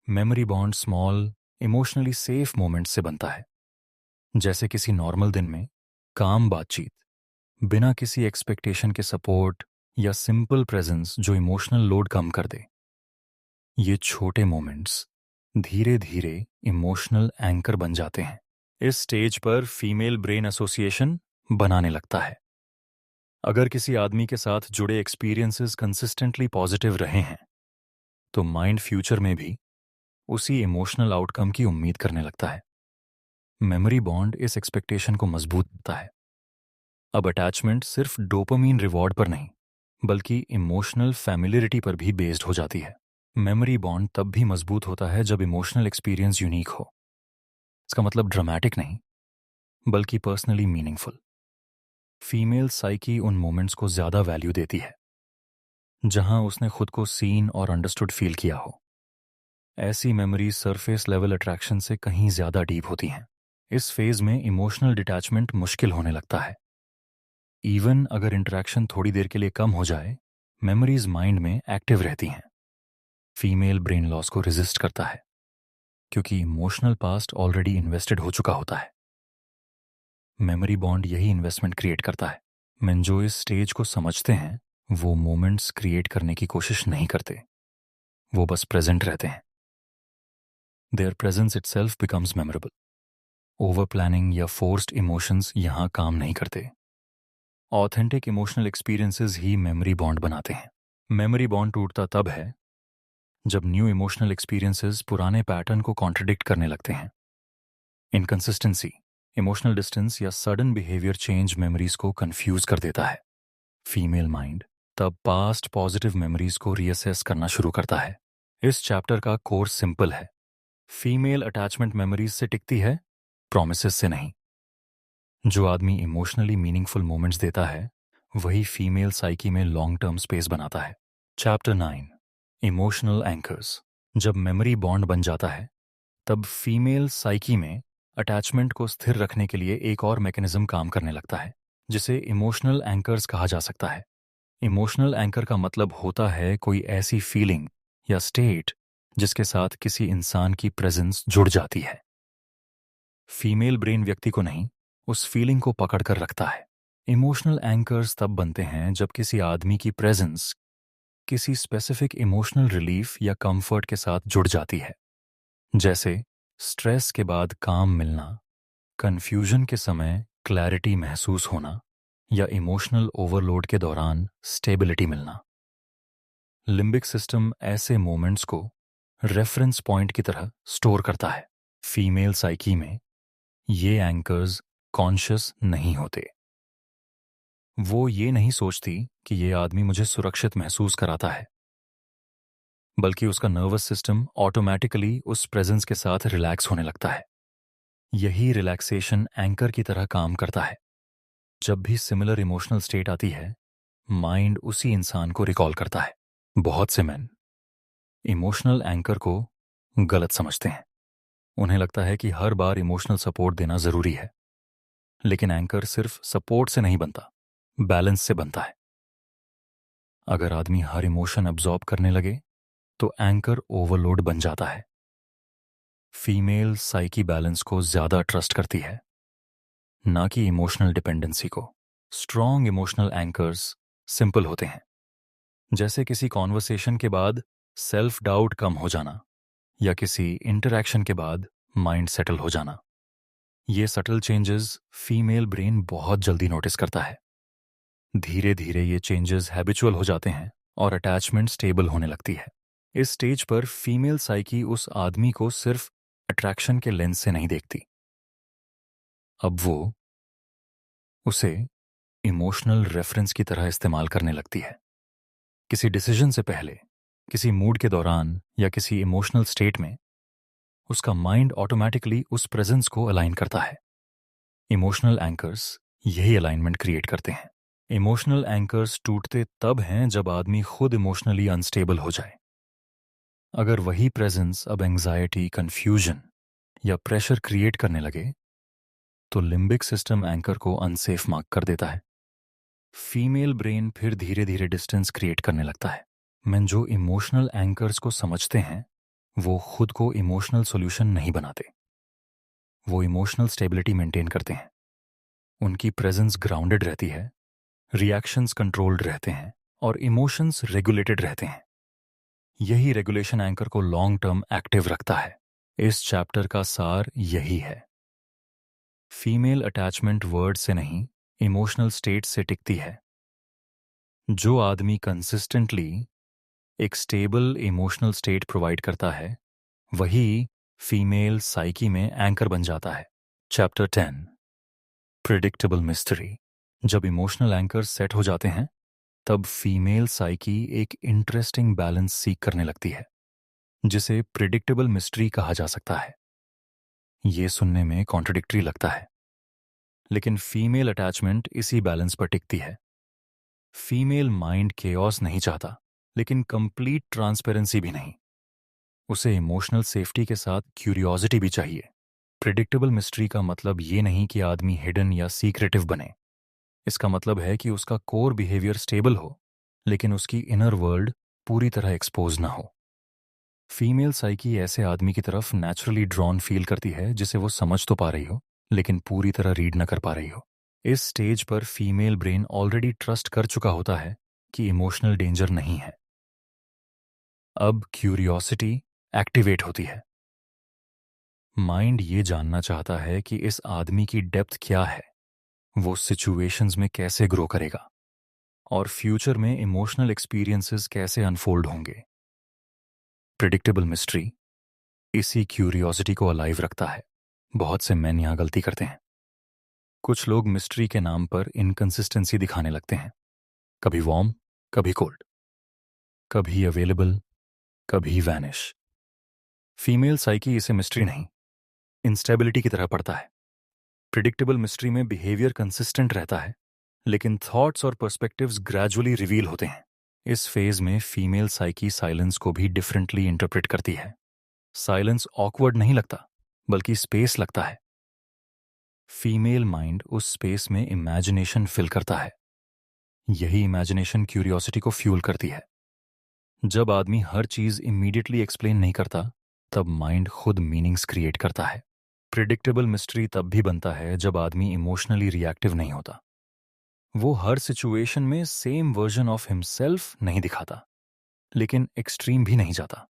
memory bond small emotionally safe moments से बनता है। जैसे किसी नॉर्मल दिन में काम बातचीत, बिना किसी एक्सपेक्टेशन के सपोर्ट या सिंपल प्रेजेंस जो इमोशनल लोड कम कर दे। ये छोटे मोमेंट्स धीरे धीरे इमोशनल एंकर बन जाते हैं। इस स्टेज पर फीमेल ब्रेन एसोसिएशन बनाने लगता है। अगर किसी आदमी के साथ जुड़े एक्सपीरियंसेस कंसिस्टेंटली पॉजिटिव रहे हैं तो माइंड फ्यूचर में भी उसी इमोशनल आउटकम की उम्मीद करने लगता है। मेमोरी बॉन्ड इस एक्सपेक्टेशन को मजबूत करता है। अब अटैचमेंट सिर्फ डोपामीन रिवॉर्ड पर नहीं बल्कि इमोशनल फैमिलियरिटी पर भी बेस्ड हो जाती है। मेमोरी बॉन्ड तब भी मजबूत होता है जब इमोशनल एक्सपीरियंस यूनिक हो। इसका मतलब ड्रामेटिक नहीं बल्कि पर्सनली मीनिंगफुल। फीमेल साइकी उन मोमेंट्स को ज्यादा वैल्यू देती है जहां उसने खुद को सीन और अंडरस्टूड फील किया हो। ऐसी मेमोरीज सरफेस लेवल अट्रैक्शन से कहीं ज्यादा डीप होती हैं। इस फेज में इमोशनल डिटैचमेंट मुश्किल होने लगता है। इवन अगर इंटरेक्शन थोड़ी देर के लिए कम हो जाए, मेमोरीज माइंड में एक्टिव रहती हैं। फीमेल ब्रेन लॉस को रेजिस्ट करता है क्योंकि इमोशनल पास्ट ऑलरेडी इन्वेस्टेड हो चुका होता है। मेमोरी बॉन्ड यही इन्वेस्टमेंट क्रिएट करता है। men जो इस स्टेज को समझते हैं वो मोमेंट्स क्रिएट करने की कोशिश नहीं करते, वो बस प्रेजेंट रहते हैं। There presence itself becomes memorable. Over planning या फोर्स्ड इमोशंस यहां काम नहीं करते। ऑथेंटिक इमोशनल एक्सपीरियंसेस ही मेमोरी बॉन्ड बनाते हैं। मेमोरी बॉन्ड टूटता तब है जब न्यू इमोशनल एक्सपीरियंसेस पुराने पैटर्न को कॉन्ट्रडिक्ट करने लगते हैं। इनकंसिस्टेंसी, इमोशनल डिस्टेंस या सडन बिहेवियर चेंज मेमोरीज को कंफ्यूज कर देता है। फीमेल माइंड तब पास्ट पॉजिटिव मेमोरीज को रीअसेस करना शुरू करता है। इस चैप्टर का कोर्स सिंपल है। फीमेल अटैचमेंट मेमोरीज से टिकती है, प्रॉमिसेस से नहीं। जो आदमी इमोशनली मीनिंगफुल मोमेंट्स देता है वही फीमेल साइकी में लॉन्ग टर्म स्पेस बनाता है। Chapter 9, emotional anchors. जब मेमोरी बॉन्ड बन जाता है तब फीमेल साइकी में अटैचमेंट को स्थिर रखने के लिए एक और मैकेनिज्म काम करने लगता है जिसे इमोशनल एंकर्स कहा जा सकता है। इमोशनल एंकर का मतलब होता है कोई ऐसी फीलिंग या स्टेट जिसके साथ किसी इंसान की प्रेजेंस जुड़ जाती है। फीमेल ब्रेन व्यक्ति को नहीं, उस फीलिंग को पकड़ कर रखता है। इमोशनल एंकर्स तब बनते हैं जब किसी आदमी की प्रेजेंस किसी स्पेसिफिक इमोशनल रिलीफ या कंफर्ट के साथ जुड़ जाती है। जैसे स्ट्रेस के बाद काम मिलना, कंफ्यूजन के समय क्लैरिटी महसूस होना या इमोशनल ओवरलोड के दौरान स्टेबिलिटी मिलना। लिम्बिक सिस्टम ऐसे मोमेंट्स को रेफरेंस पॉइंट की तरह स्टोर करता है। फीमेल साइकी में ये एंकर्स कॉन्शियस नहीं होते। वो ये नहीं सोचती कि ये आदमी मुझे सुरक्षित महसूस कराता है, बल्कि उसका नर्वस सिस्टम ऑटोमेटिकली उस प्रेजेंस के साथ रिलैक्स होने लगता है। यही रिलैक्सेशन एंकर की तरह काम करता है। जब भी सिमिलर इमोशनल स्टेट आती है, माइंड उसी इंसान को रिकॉल करता है। बहुत से मेन इमोशनल एंकर को गलत समझते हैं। उन्हें लगता है कि हर बार इमोशनल सपोर्ट देना जरूरी है, लेकिन एंकर सिर्फ सपोर्ट से नहीं बनता, बैलेंस से बनता है। अगर आदमी हर इमोशन अब्जॉर्ब करने लगे तो एंकर ओवरलोड बन जाता है। फीमेल साइकी बैलेंस को ज्यादा ट्रस्ट करती है, ना कि इमोशनल डिपेंडेंसी को। स्ट्रॉन्ग इमोशनल एंकर्स सिंपल होते हैं, जैसे किसी कॉन्वर्सेशन के बाद सेल्फ डाउट कम हो जाना या किसी इंटरैक्शन के बाद माइंड सेटल हो जाना। ये सटल चेंजेस फीमेल ब्रेन बहुत जल्दी नोटिस करता है। धीरे धीरे ये चेंजेस हैबिचुअल हो जाते हैं और अटैचमेंट स्टेबल होने लगती है। इस स्टेज पर फीमेल साइकी उस आदमी को सिर्फ अट्रैक्शन के लेंस से नहीं देखती। अब वो उसे इमोशनल रेफरेंस की तरह इस्तेमाल करने लगती है। किसी डिसीजन से पहले, किसी मूड के दौरान या किसी इमोशनल स्टेट में उसका माइंड ऑटोमेटिकली उस प्रेजेंस को अलाइन करता है। इमोशनल एंकर्स यही अलाइनमेंट क्रिएट करते हैं। इमोशनल एंकर्स टूटते तब हैं जब आदमी खुद इमोशनली अनस्टेबल हो जाए। अगर वही प्रेजेंस अब एंजाइटी, कंफ्यूजन या प्रेशर क्रिएट करने लगे तो लिम्बिक सिस्टम एंकर को अनसेफ मार्क कर देता है। फीमेल ब्रेन फिर धीरे धीरे डिस्टेंस क्रिएट करने लगता है। men जो इमोशनल एंकर्स को समझते हैं वो खुद को इमोशनल सॉल्यूशन नहीं बनाते, वो इमोशनल स्टेबिलिटी मेंटेन करते हैं, उनकी प्रेजेंस ग्राउंडेड रहती है, रिएक्शंस कंट्रोल्ड रहते हैं और इमोशंस रेगुलेटेड रहते हैं। यही रेगुलेशन एंकर को लॉन्ग टर्म एक्टिव रखता है। इस चैप्टर का सार यही है, फीमेल अटैचमेंट वर्ड से नहीं, इमोशनल स्टेट से टिकती है। जो आदमी कंसिस्टेंटली एक स्टेबल इमोशनल स्टेट प्रोवाइड करता है, वही फीमेल साइकी में एंकर बन जाता है। Chapter 10, predictable mystery. जब इमोशनल एंकर सेट हो जाते हैं, तब फीमेल साइकी एक इंटरेस्टिंग बैलेंस सीख करने लगती है, जिसे प्रिडिक्टेबल मिस्ट्री कहा जा सकता है। ये सुनने में कॉन्ट्रडिक्टरी लगता है, लेकिन फीमेल अटैचमेंट इसी बैलेंस पर टिकती है। फीमेल माइंड केओस नहीं चाहता, लेकिन कंप्लीट ट्रांसपेरेंसी भी नहीं। उसे इमोशनल सेफ्टी के साथ क्यूरियोसिटी भी चाहिए। प्रिडिक्टेबल मिस्ट्री का मतलब ये नहीं कि आदमी हिडन या सीक्रेटिव बने। इसका मतलब है कि उसका कोर बिहेवियर स्टेबल हो, लेकिन उसकी इनर वर्ल्ड पूरी तरह एक्सपोज ना हो। फीमेल साइकी ऐसे आदमी की तरफ नेचुरली ड्रॉन फील करती है जिसे वो समझ तो पा रही हो, लेकिन पूरी तरह रीड न कर पा रही हो। इस स्टेज पर फीमेल ब्रेन ऑलरेडी ट्रस्ट कर चुका होता है कि इमोशनल डेंजर नहीं है। अब क्यूरियोसिटी एक्टिवेट होती है। माइंड ये जानना चाहता है कि इस आदमी की डेप्थ क्या है, वो सिचुएशंस में कैसे ग्रो करेगा और फ्यूचर में इमोशनल एक्सपीरियंसेस कैसे अनफोल्ड होंगे। प्रिडिक्टेबल मिस्ट्री इसी क्यूरियोसिटी को अलाइव रखता है। बहुत से मैन यहां गलती करते हैं। कुछ लोग मिस्ट्री के नाम पर इनकंसिस्टेंसी दिखाने लगते हैं, कभी वार्म, कभी कोल्ड, कभी अवेलेबल, कभी वैनिश। फीमेल साइकी इसे मिस्ट्री नहीं, इंस्टेबिलिटी की तरह पड़ता है। प्रिडिक्टेबल मिस्ट्री में बिहेवियर कंसिस्टेंट रहता है, लेकिन थॉट्स और पर्सपेक्टिव्स ग्रेजुअली रिवील होते हैं। इस फेज में फीमेल साइकी साइलेंस को भी डिफरेंटली इंटरप्रेट करती है। साइलेंस ऑकवर्ड नहीं लगता, बल्कि स्पेस लगता है। फीमेल माइंड उस स्पेस में इमेजिनेशन फिल करता है। यही इमेजिनेशन क्यूरियोसिटी को फ्यूल करती है। जब आदमी हर चीज इमीडिएटली एक्सप्लेन नहीं करता, तब माइंड खुद मीनिंग्स क्रिएट करता है। प्रिडिक्टेबल मिस्ट्री तब भी बनता है जब आदमी इमोशनली रिएक्टिव नहीं होता। वो हर सिचुएशन में सेम वर्जन ऑफ हिमसेल्फ नहीं दिखाता, लेकिन एक्सट्रीम भी नहीं जाता।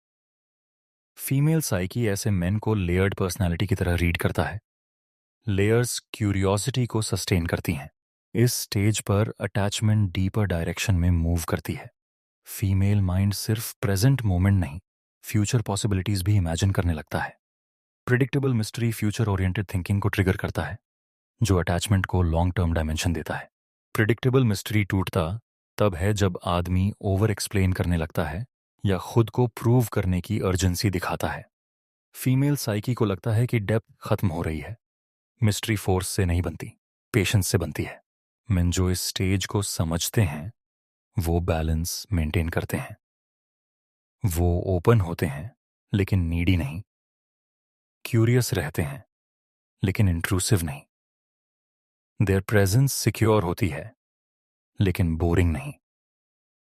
फीमेल साइकी ऐसे मेन को लेयर्ड पर्सनैलिटी की तरह रीड करता है। लेयर्स क्यूरियोसिटी को सस्टेन करती हैं। इस स्टेज पर अटैचमेंट डीपर डायरेक्शन में मूव करती है। फीमेल माइंड सिर्फ प्रेजेंट मोमेंट नहीं, फ्यूचर पॉसिबिलिटीज भी इमेजिन करने लगता है। Predictable mystery future oriented thinking को ट्रिगर करता है, जो अटैचमेंट को लॉन्ग टर्म डायमेंशन देता है। प्रिडिक्टेबल मिस्ट्री टूटता तब है जब आदमी ओवर एक्सप्लेन करने लगता है या खुद को प्रूव करने की अर्जेंसी दिखाता है। फीमेल साइकी को लगता है कि डेप्थ खत्म हो रही है। मिस्ट्री फोर्स से नहीं बनती, पेशेंस से बनती है। मेन जो इस स्टेज को समझते हैं, वो बैलेंस मेंटेन करते हैं। वो ओपन होते हैं, लेकिन नीडी नहीं। क्यूरियस रहते हैं, लेकिन इंट्रूसिव नहीं। देयर प्रेजेंस सिक्योर होती है, लेकिन बोरिंग नहीं।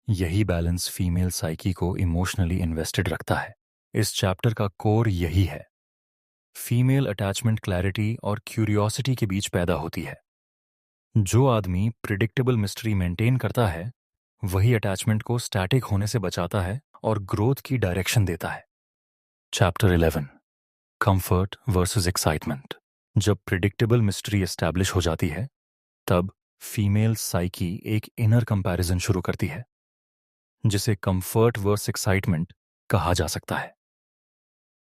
यही बैलेंस फीमेल साइकी को इमोशनली इन्वेस्टेड रखता है। इस चैप्टर का कोर यही है, फीमेल अटैचमेंट क्लैरिटी और क्यूरियोसिटी के बीच पैदा होती है। जो आदमी प्रिडिक्टेबल मिस्ट्री मेंटेन करता है, वही अटैचमेंट को स्टैटिक होने से बचाता है और ग्रोथ की डायरेक्शन देता है। Chapter 11, comfort versus excitement. जब प्रिडिक्टेबल मिस्ट्री एस्टैब्लिश हो जाती है, तब फीमेल साइकी एक इनर कंपैरिजन शुरू करती है, जिसे कंफर्ट वर्सेस एक्साइटमेंट कहा जा सकता है।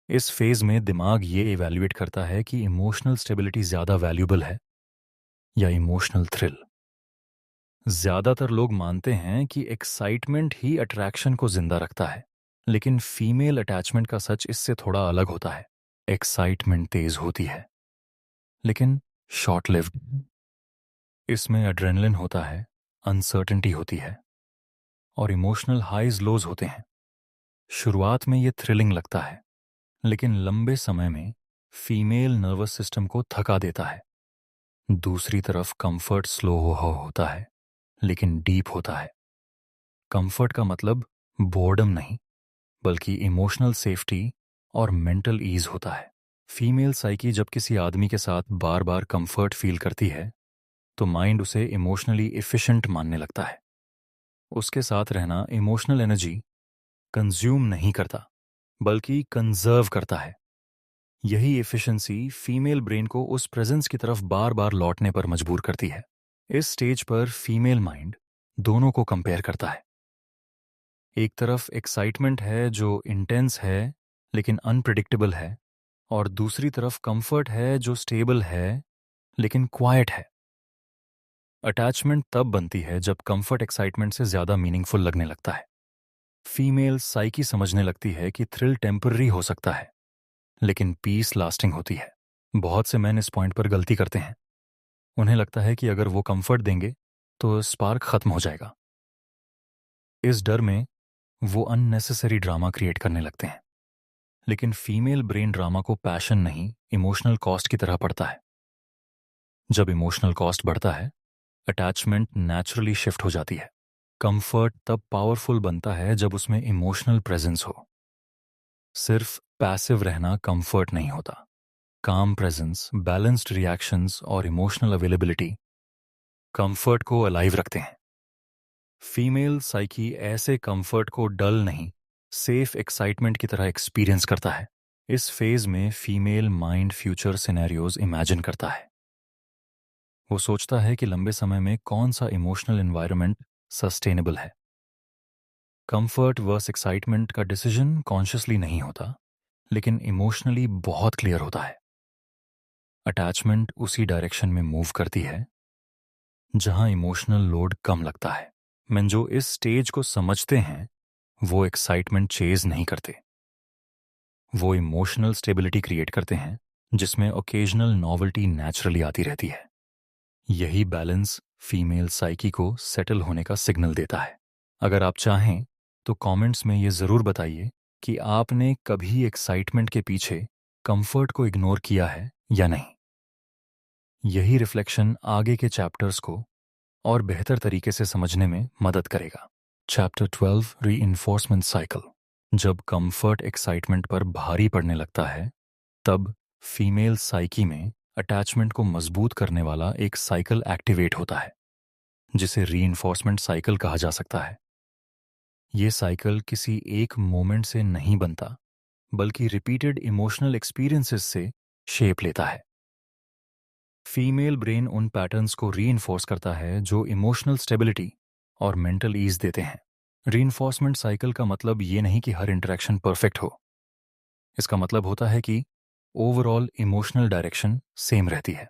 इस फेज में दिमाग ये इवैल्यूएट करता है कि इमोशनल स्टेबिलिटी ज्यादा वैल्यूबल है या इमोशनल थ्रिल। ज्यादातर लोग मानते हैं कि एक्साइटमेंट ही अट्रैक्शन को जिंदा रखता है, लेकिन फीमेल अटैचमेंट का सच इससे थोड़ा अलग होता है। एक्साइटमेंट तेज होती है, लेकिन शॉर्ट लिव्ड। इसमें एड्रेनलिन होता है, अनसर्टेनिटी होती है और इमोशनल हाइज लोज होते हैं। शुरुआत में ये थ्रिलिंग लगता है, लेकिन लंबे समय में फीमेल नर्वस सिस्टम को थका देता है। दूसरी तरफ कंफर्ट स्लो होता है, लेकिन डीप होता है। कंफर्ट का मतलब बोर्डम नहीं, बल्कि इमोशनल सेफ्टी और मेंटल ईज होता है। फीमेल साइकी जब किसी आदमी के साथ बार बार कंफर्ट फील करती है तो माइंड उसे इमोशनली एफिशिएंट मानने लगता है। उसके साथ रहना इमोशनल एनर्जी कंज्यूम नहीं करता बल्कि कंजर्व करता है। यही एफिशिएंसी फीमेल ब्रेन को उस प्रेजेंस की तरफ बार बार लौटने पर मजबूर करती है। इस स्टेज पर फीमेल माइंड दोनों को कंपेयर करता है। एक तरफ एक्साइटमेंट है जो इंटेंस है लेकिन अनप्रिडिक्टेबल है, और दूसरी तरफ कंफर्ट है जो स्टेबल है लेकिन क्वाइट है। अटैचमेंट तब बनती है जब कंफर्ट एक्साइटमेंट से ज्यादा मीनिंगफुल लगने लगता है। फीमेल साइकी समझने लगती है कि थ्रिल टेम्पररी हो सकता है लेकिन पीस लास्टिंग होती है। बहुत से मैन इस पॉइंट पर गलती करते हैं। उन्हें लगता है कि अगर वो कंफर्ट देंगे तो स्पार्क खत्म हो जाएगा। इस डर में वो अननेसेसरी ड्रामा क्रिएट करने लगते हैं। लेकिन फीमेल ब्रेन ड्रामा को पैशन नहीं, इमोशनल कॉस्ट की तरह पड़ता है। जब इमोशनल कॉस्ट बढ़ता है अटैचमेंट नेचुरली शिफ्ट हो जाती है। कंफर्ट तब पावरफुल बनता है जब उसमें इमोशनल प्रेजेंस हो। सिर्फ पैसिव रहना कंफर्ट नहीं होता। काम प्रेजेंस, बैलेंस्ड रिएक्शंस और इमोशनल अवेलेबिलिटी कंफर्ट को अलाइव रखते हैं। फीमेल साइकी ऐसे कंफर्ट को डल नहीं, सेफ एक्साइटमेंट की तरह एक्सपीरियंस करता है। इस फेज में female mind future scenarios imagine करता है। वो सोचता है कि लंबे समय में कौन सा इमोशनल एनवायरनमेंट सस्टेनेबल है। कंफर्ट वर्स एक्साइटमेंट का डिसीजन कॉन्शियसली नहीं होता लेकिन इमोशनली बहुत क्लियर होता है। अटैचमेंट उसी डायरेक्शन में मूव करती है जहां इमोशनल लोड कम लगता है। मैं जो इस स्टेज को समझते हैं वो एक्साइटमेंट चेज नहीं करते, वो इमोशनल स्टेबिलिटी क्रिएट करते हैं जिसमें ओकेजनल नॉवेल्टी नेचुरली आती रहती है। यही बैलेंस फीमेल साइकी को सेटल होने का सिग्नल देता है। अगर आप चाहें तो कमेंट्स में ये जरूर बताइए कि आपने कभी एक्साइटमेंट के पीछे कंफर्ट को इग्नोर किया है या नहीं। यही रिफ्लेक्शन आगे के चैप्टर्स को और बेहतर तरीके से समझने में मदद करेगा। Chapter 12 reinforcement cycle. जब कंफर्ट एक्साइटमेंट पर भारी पड़ने लगता है तब फीमेल साइकी में अटैचमेंट को मजबूत करने वाला एक साइकिल एक्टिवेट होता है जिसे रीइंफोर्समेंट साइकिल कहा जा सकता है। ये साइकिल किसी एक मोमेंट से नहीं बनता बल्कि रिपीटेड इमोशनल एक्सपीरियंसेस से शेप लेता है। फीमेल ब्रेन उन पैटर्न्स को रीइंफोर्स करता है जो इमोशनल स्टेबिलिटी और मेंटल ईज देते हैं। रीइंफोर्समेंट साइकिल का मतलब ये नहीं कि हर इंटरेक्शन परफेक्ट हो। इसका मतलब होता है कि ओवरऑल इमोशनल डायरेक्शन सेम रहती है।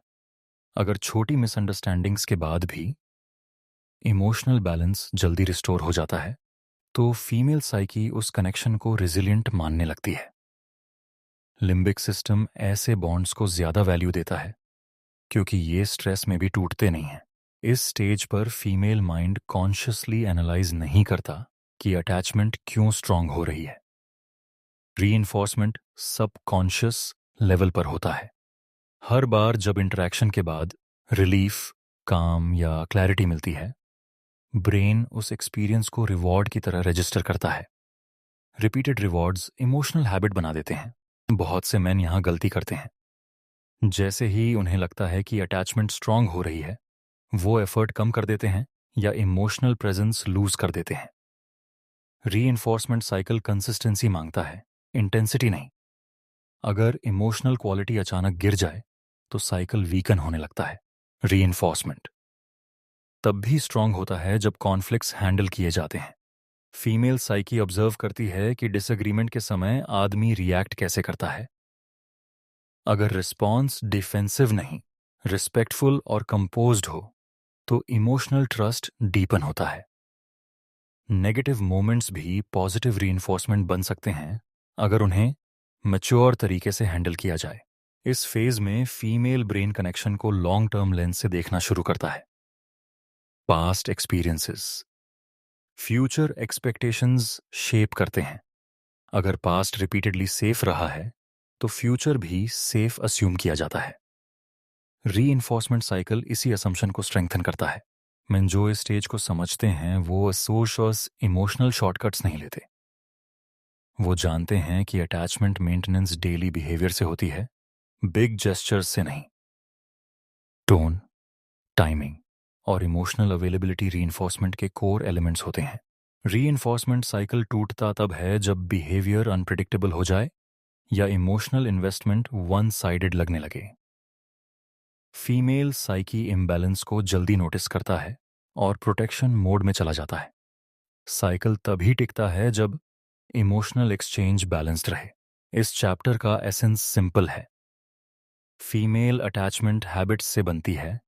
अगर छोटी मिसअंडरस्टैंडिंग्स के बाद भी इमोशनल बैलेंस जल्दी रिस्टोर हो जाता है तो फीमेल साइकी उस कनेक्शन को रिजिलिएंट मानने लगती है। लिम्बिक सिस्टम ऐसे बॉन्ड्स को ज्यादा वैल्यू देता है क्योंकि ये स्ट्रेस में भी टूटते नहीं हैं। इस स्टेज पर फीमेल माइंड कॉन्शियसली एनालाइज नहीं करता कि अटैचमेंट क्यों स्ट्रांग हो रही है। रीइंफोर्समेंट सबकॉन्शियस लेवल पर होता है। हर बार जब इंटरेक्शन के बाद रिलीफ, काम या क्लैरिटी मिलती है ब्रेन उस एक्सपीरियंस को रिवॉर्ड की तरह रजिस्टर करता है। रिपीटेड रिवॉर्ड्स इमोशनल हैबिट बना देते हैं। बहुत से मैन यहां गलती करते हैं। जैसे ही उन्हें लगता है कि अटैचमेंट स्ट्रांग हो रही है वो एफर्ट कम कर देते हैं या इमोशनल प्रेजेंस लूज कर देते हैं। रीइंफोर्समेंट साइकिल कंसिस्टेंसी मांगता है, इंटेंसिटी नहीं। अगर इमोशनल क्वालिटी अचानक गिर जाए तो साइकिल वीकन होने लगता है। रीइंफोर्समेंट तब भी स्ट्रांग होता है जब कॉन्फ्लिक्ट्स हैंडल किए जाते हैं। फीमेल साइकी ऑब्जर्व करती है कि डिसएग्रीमेंट के समय आदमी रिएक्ट कैसे करता है। अगर रिस्पॉन्स डिफेंसिव नहीं, रिस्पेक्टफुल और कंपोज्ड हो तो इमोशनल ट्रस्ट डीपन होता है। नेगेटिव मोमेंट्स भी पॉजिटिव रीइंफोर्समेंट बन सकते हैं अगर उन्हें मैच्योर तरीके से हैंडल किया जाए। इस फेज में फीमेल ब्रेन कनेक्शन को लॉन्ग टर्म लेंस से देखना शुरू करता है। Past experiences future expectations shape करते हैं। अगर पास्ट रिपीटेडली सेफ रहा है तो फ्यूचर भी सेफ अस्यूम किया जाता है। रीइंफोर्समेंट साइकिल इसी असम्पशन को स्ट्रेंथन करता है। मैं जो इस स्टेज को समझते हैं वो सोर्स इमोशनल शॉर्टकट्स नहीं लेते। वो जानते हैं कि अटैचमेंट मेंटेनेंस डेली बिहेवियर से होती है बिग जेस्चर्स से नहीं। टोन, टाइमिंग और इमोशनल अवेलेबिलिटी रीइंफोर्समेंट के कोर एलिमेंट्स होते हैं। रीइंफोर्समेंट साइकिल टूटता तब है जब बिहेवियर अनप्रिडिक्टेबल हो जाए या इमोशनल इन्वेस्टमेंट वन साइडेड लगने लगे। फीमेल साइकी इम्बैलेंस को जल्दी नोटिस करता है और प्रोटेक्शन मोड में चला जाता है। साइकिल तभी टिकता है जब इमोशनल एक्सचेंज बैलेंस्ड रहे। इस चैप्टर का एसेंस सिंपल है। फीमेल अटैचमेंट हैबिट्स से बनती है,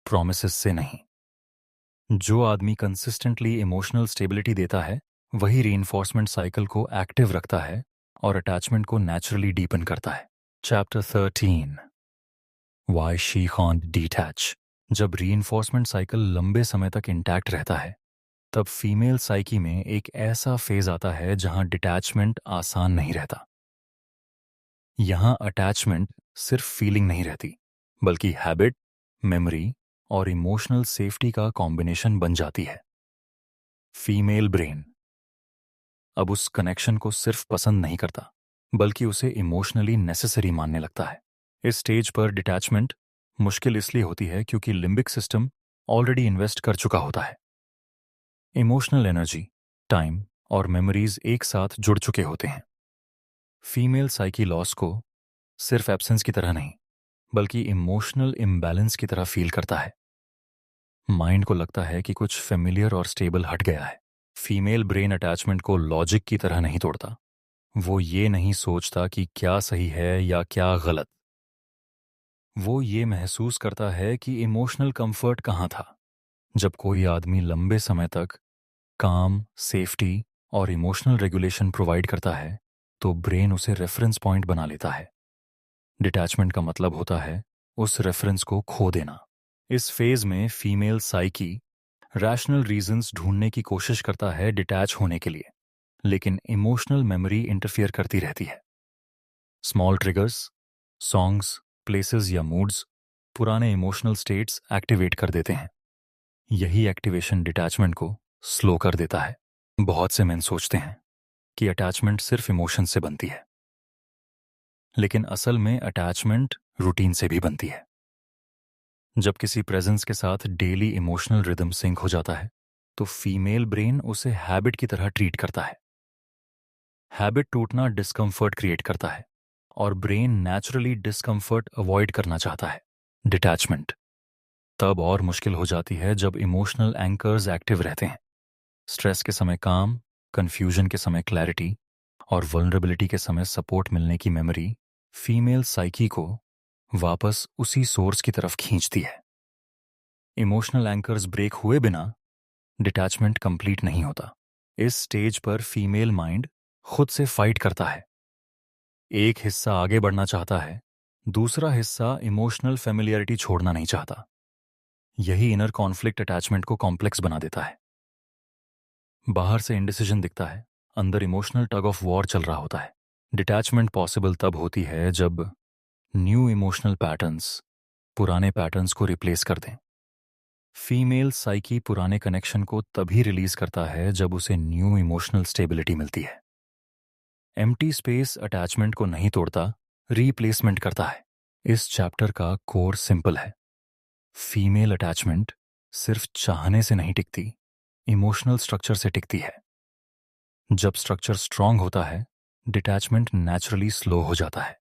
प्रॉमिसेस से नहीं। जो आदमी कंसिस्टेंटली इमोशनल स्टेबिलिटी देता है वही रीइंफोर्समेंट साइकिल को एक्टिव रखता है और अटैचमेंट को नेचुरली डीपन करता है। Chapter 13, why she can't detach. जब रीइंफोर्समेंट साइकिल लंबे समय तक इंटैक्ट रहता है तब फीमेल साइकी में एक ऐसा फेज आता है जहां डिटैचमेंट आसान नहीं रहता। यहां अटैचमेंट सिर्फ फीलिंग नहीं रहती, बल्कि हैबिट, मेमोरी और इमोशनल सेफ्टी का कॉम्बिनेशन बन जाती है। फीमेल ब्रेन अब उस कनेक्शन को सिर्फ पसंद नहीं करता, बल्कि उसे इमोशनली नेसेसरी मानने लगता है। इस स्टेज पर डिटैचमेंट मुश्किल इसलिए होती है क्योंकि लिम्बिक सिस्टम ऑलरेडी इन्वेस्ट कर चुका होता है। इमोशनल एनर्जी, टाइम और मेमोरीज एक साथ जुड़ चुके होते हैं। फीमेल साइकी लॉस को सिर्फ एब्सेंस की तरह नहीं, बल्कि इमोशनल इम्बैलेंस की तरह फील करता है। माइंड को लगता है कि कुछ फेमिलियर और स्टेबल हट गया है। फीमेल ब्रेन अटैचमेंट को लॉजिक की तरह नहीं तोड़ता। वो ये नहीं सोचता कि क्या सही है या क्या गलत। वो ये महसूस करता है कि इमोशनल कंफर्ट कहाँ था। जब कोई आदमी लंबे समय तक काम, सेफ्टी और इमोशनल रेगुलेशन प्रोवाइड करता है तो ब्रेन उसे रेफरेंस पॉइंट बना लेता है। डिटैचमेंट का मतलब होता है उस रेफरेंस को खो देना। इस फेज में फीमेल साइकी रैशनल रीजंस ढूंढने की कोशिश करता है डिटैच होने के लिए, लेकिन इमोशनल मेमोरी इंटरफियर करती रहती है। स्मॉल ट्रिगर्स, सॉन्ग्स, प्लेसेस या मूड्स पुराने इमोशनल स्टेट्स एक्टिवेट कर देते हैं। यही एक्टिवेशन डिटैचमेंट को स्लो कर देता है। बहुत से मेन सोचते हैं कि अटैचमेंट सिर्फ इमोशन से बनती है, लेकिन असल में अटैचमेंट रूटीन से भी बनती है। जब किसी प्रेजेंस के साथ डेली इमोशनल रिदम सिंक हो जाता है तो फीमेल ब्रेन उसे हैबिट की तरह ट्रीट करता है। हैबिट टूटना डिस्कंफर्ट क्रिएट करता है और ब्रेन नेचुरली डिस्कंफर्ट अवॉइड करना चाहता है। डिटैचमेंट तब और मुश्किल हो जाती है जब इमोशनल एंकर्स एक्टिव रहते हैं। स्ट्रेस के समय काम, कंफ्यूजन के समय क्लैरिटी और वल्नरेबिलिटी के समय सपोर्ट मिलने की मेमोरी फीमेल साइकी को वापस उसी सोर्स की तरफ खींचती है। इमोशनल एंकर्स ब्रेक हुए बिना डिटैचमेंट कंप्लीट नहीं होता। इस स्टेज पर फीमेल माइंड खुद से फाइट करता है। एक हिस्सा आगे बढ़ना चाहता है, दूसरा हिस्सा इमोशनल फेमिलियरिटी छोड़ना नहीं चाहता। यही इनर कॉन्फ्लिक्ट अटैचमेंट को कॉम्प्लेक्स बना देता है। बाहर से इंडिसीजन दिखता है, अंदर इमोशनल टग ऑफ वॉर चल रहा होता है। डिटैचमेंट पॉसिबल तब होती है जब न्यू इमोशनल पैटर्न्स पुराने पैटर्न्स को रिप्लेस कर दें। फीमेल साइकी पुराने कनेक्शन को तभी रिलीज करता है जब उसे न्यू इमोशनल स्टेबिलिटी मिलती है। एम्प्टी स्पेस अटैचमेंट को नहीं तोड़ता, रीप्लेसमेंट करता है। इस चैप्टर का कोर सिंपल है। फीमेल अटैचमेंट सिर्फ चाहने से नहीं टिकती, इमोशनल स्ट्रक्चर से टिकती है। जब स्ट्रक्चर स्ट्रांग होता है, डिटैचमेंट नेचुरली स्लो हो जाता है।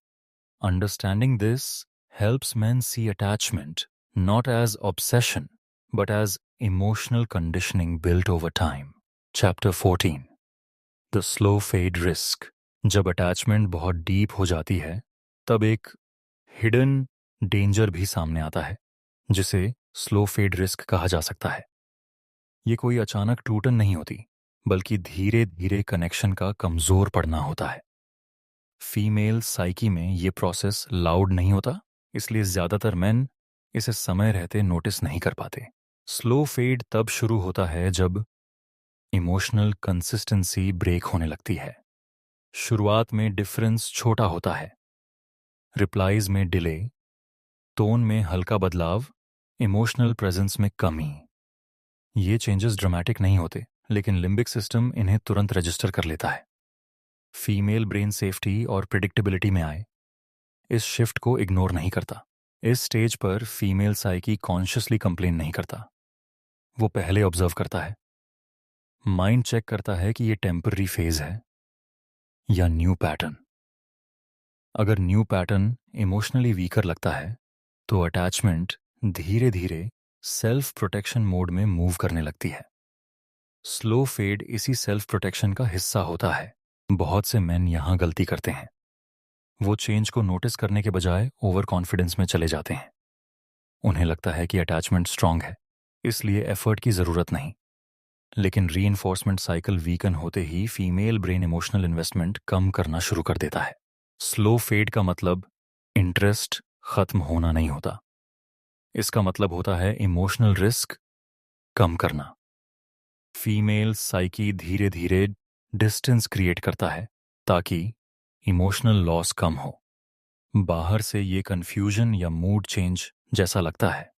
Understanding this helps men see attachment not as obsession, but as emotional conditioning built over time. Chapter 14, The Slow Fade Risk. जब अटैचमेंट बहुत डीप हो जाती है तब एक हिडन डेंजर भी सामने आता है जिसे स्लो फेड रिस्क कहा जा सकता है। ये कोई अचानक टूटन नहीं होती, बल्कि धीरे धीरे कनेक्शन का कमजोर पड़ना होता है। फीमेल साइकी में ये प्रोसेस लाउड नहीं होता, इसलिए ज्यादातर मेन इसे समय रहते नोटिस नहीं कर पाते। स्लो फेड तब शुरू होता है जब इमोशनल कंसिस्टेंसी ब्रेक होने लगती है। शुरुआत में डिफरेंस छोटा होता है, रिप्लाईज में डिले, टोन में हल्का बदलाव, इमोशनल प्रेजेंस में कमी। ये चेंजेस ड्रामेटिक नहीं होते, लेकिन लिम्बिक सिस्टम इन्हें तुरंत रजिस्टर कर लेता है। फीमेल ब्रेन सेफ्टी और प्रिडिक्टेबिलिटी में आए, इस शिफ्ट को इग्नोर नहीं करता। इस स्टेज पर फीमेल साइकी कॉन्शियसली कंप्लेन नहीं करता, वो पहले ऑब्जर्व करता है। माइंड चेक करता है कि ये टेम्पररी फेज है या न्यू पैटर्न। अगर न्यू पैटर्न इमोशनली वीकर लगता है तो अटैचमेंट धीरे धीरे सेल्फ प्रोटेक्शन मोड में मूव करने लगती है। स्लो फेड इसी सेल्फ प्रोटेक्शन का हिस्सा होता है। बहुत से मेन यहां गलती करते हैं। वो चेंज को नोटिस करने के बजाय ओवर कॉन्फिडेंस में चले जाते हैं। उन्हें लगता है कि अटैचमेंट स्ट्रांग है, इसलिए एफर्ट की जरूरत नहीं। लेकिन रीइंफोर्समेंट साइकिल वीकन होते ही फीमेल ब्रेन इमोशनल इन्वेस्टमेंट कम करना शुरू कर देता है। स्लो फेड का मतलब इंटरेस्ट खत्म होना नहीं होता। इसका मतलब होता है इमोशनल रिस्क कम करना। फीमेल साइकी धीरे धीरे डिस्टेंस क्रिएट करता है ताकि इमोशनल लॉस कम हो। बाहर से ये कंफ्यूजन या मूड चेंज जैसा लगता है,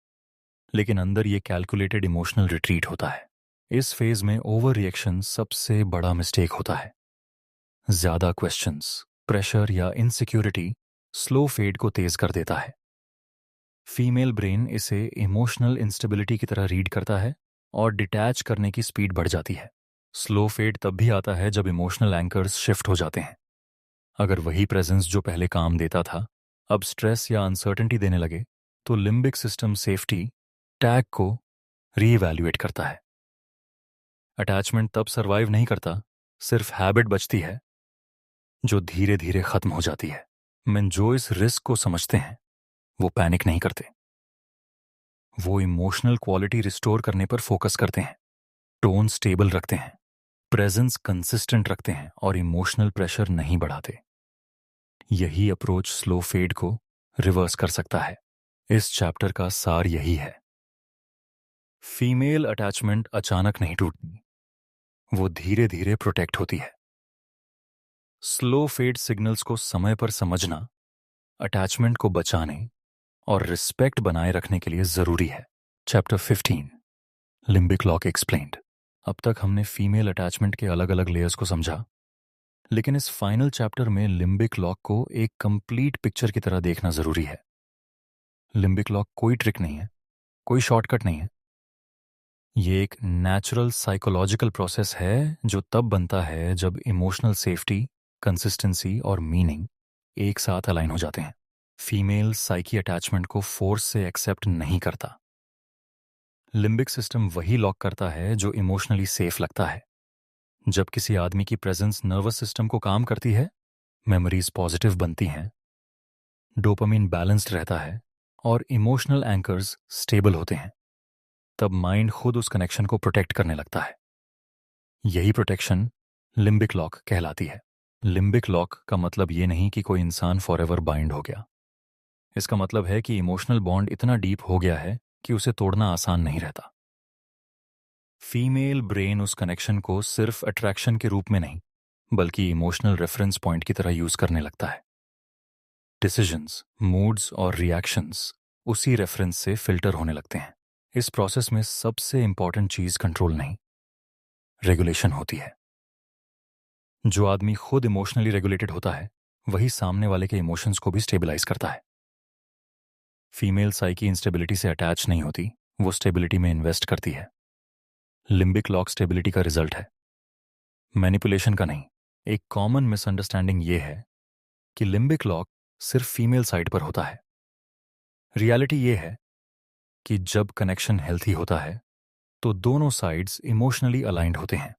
लेकिन अंदर ये कैलकुलेटेड इमोशनल रिट्रीट होता है। इस फेज में ओवर रिएक्शन सबसे बड़ा मिस्टेक होता है। ज्यादा क्वेश्चंस, प्रेशर या इनसिक्योरिटी स्लो फेड को तेज कर देता है। फीमेल ब्रेन इसे इमोशनल इंस्टेबिलिटी की तरह रीड करता है और डिटैच करने की स्पीड बढ़ जाती है। स्लो फेड तब भी आता है जब इमोशनल एंकर्स शिफ्ट हो जाते हैं। अगर वही प्रेजेंस जो पहले काम देता था अब स्ट्रेस या अनसर्टेनिटी देने लगे तो लिम्बिक सिस्टम सेफ्टी टैग को रीइवैल्यूएट करता है। अटैचमेंट तब सरवाइव नहीं करता, सिर्फ हैबिट बचती है जो धीरे धीरे खत्म हो जाती है। मैं जो इस रिस्क को समझते हैं वो पैनिक नहीं करते। वो इमोशनल क्वालिटी रिस्टोर करने पर फोकस करते हैं, टोन स्टेबल रखते हैं, प्रेजेंस कंसिस्टेंट रखते हैं और इमोशनल प्रेशर नहीं बढ़ाते। यही अप्रोच स्लो फेड को रिवर्स कर सकता है। इस चैप्टर का सार यही है, फीमेल अटैचमेंट अचानक नहीं टूटती, वो धीरे धीरे प्रोटेक्ट होती है। स्लो फेड सिग्नल्स को समय पर समझना अटैचमेंट को बचाने और रिस्पेक्ट बनाए रखने के लिए जरूरी है। Chapter 15 limbic lock explained. अब तक हमने फीमेल अटैचमेंट के अलग अलग लेयर्स को समझा, लेकिन इस फाइनल चैप्टर में लिम्बिक लॉक को एक कंप्लीट पिक्चर की तरह देखना जरूरी है। लिम्बिक लॉक कोई ट्रिक नहीं है, कोई शॉर्टकट नहीं है। ये एक नेचुरल साइकोलॉजिकल प्रोसेस है जो तब बनता है जब इमोशनल सेफ्टी, कंसिस्टेंसी और मीनिंग एक साथ अलाइन हो जाते हैं। फीमेल साइकी अटैचमेंट को फोर्स से एक्सेप्ट नहीं करता। लिम्बिक सिस्टम वही लॉक करता है जो इमोशनली सेफ लगता है। जब किसी आदमी की प्रेजेंस नर्वस सिस्टम को काम करती है, मेमोरीज पॉजिटिव बनती हैं, डोपामिन बैलेंस्ड रहता है और इमोशनल एंकर्स स्टेबल होते हैं, तब माइंड खुद उस कनेक्शन को प्रोटेक्ट करने लगता है। यही प्रोटेक्शन लिम्बिक लॉक कहलाती है। लिम्बिक लॉक का मतलब ये नहीं कि कोई इंसान फॉरएवर बाइंड हो गया। इसका मतलब है कि इमोशनल बॉन्ड इतना डीप हो गया है कि उसे तोड़ना आसान नहीं रहता। फीमेल ब्रेन उस कनेक्शन को सिर्फ अट्रैक्शन के रूप में नहीं, बल्कि इमोशनल रेफरेंस पॉइंट की तरह यूज करने लगता है। डिसीजंस, मूड्स और रिएक्शंस उसी रेफरेंस से फिल्टर होने लगते हैं। इस प्रोसेस में सबसे इंपॉर्टेंट चीज कंट्रोल नहीं, रेगुलेशन होती है। जो आदमी खुद इमोशनली रेगुलेटेड होता है वही सामने वाले के इमोशंस को भी स्टेबलाइज करता है। फीमेल साइकी इंस्टेबिलिटी से अटैच नहीं होती, वो स्टेबिलिटी में इन्वेस्ट करती है। लिम्बिक लॉक स्टेबिलिटी का रिजल्ट है, मैनिपुलेशन का नहीं। एक कॉमन मिसअंडरस्टैंडिंग ये है कि लिम्बिक लॉक सिर्फ फीमेल साइड पर होता है। रियलिटी ये है कि जब कनेक्शन हेल्थी होता है तो दोनों साइड्स इमोशनली अलाइंड होते हैं।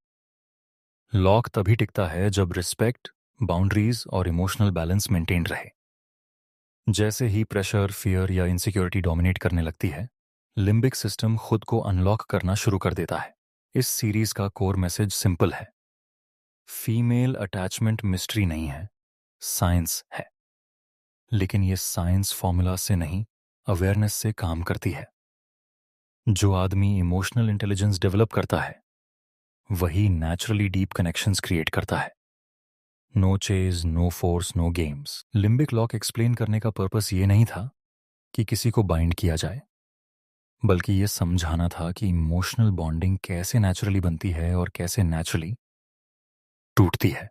लॉक तभी टिकता है जब रिस्पेक्ट, बाउंड्रीज और इमोशनल बैलेंस मेंटेन रहे। जैसे ही प्रेशर, फियर या इनसिक्योरिटी डोमिनेट करने लगती है, लिम्बिक सिस्टम खुद को अनलॉक करना शुरू कर देता है। इस सीरीज का कोर मैसेज सिंपल है, फीमेल अटैचमेंट मिस्ट्री नहीं है, साइंस है। लेकिन ये साइंस फॉर्मूला से नहीं, अवेयरनेस से काम करती है। जो आदमी इमोशनल इंटेलिजेंस डेवलप करता है वही नेचुरली डीप कनेक्शंस क्रिएट करता है। No chase, no force, no games. Limbic lock explain करने का पर्पस ये नहीं था कि किसी को बाइंड किया जाए, बल्कि ये समझाना था कि इमोशनल बॉन्डिंग कैसे नेचुरली बनती है और कैसे नेचुरली टूटती है।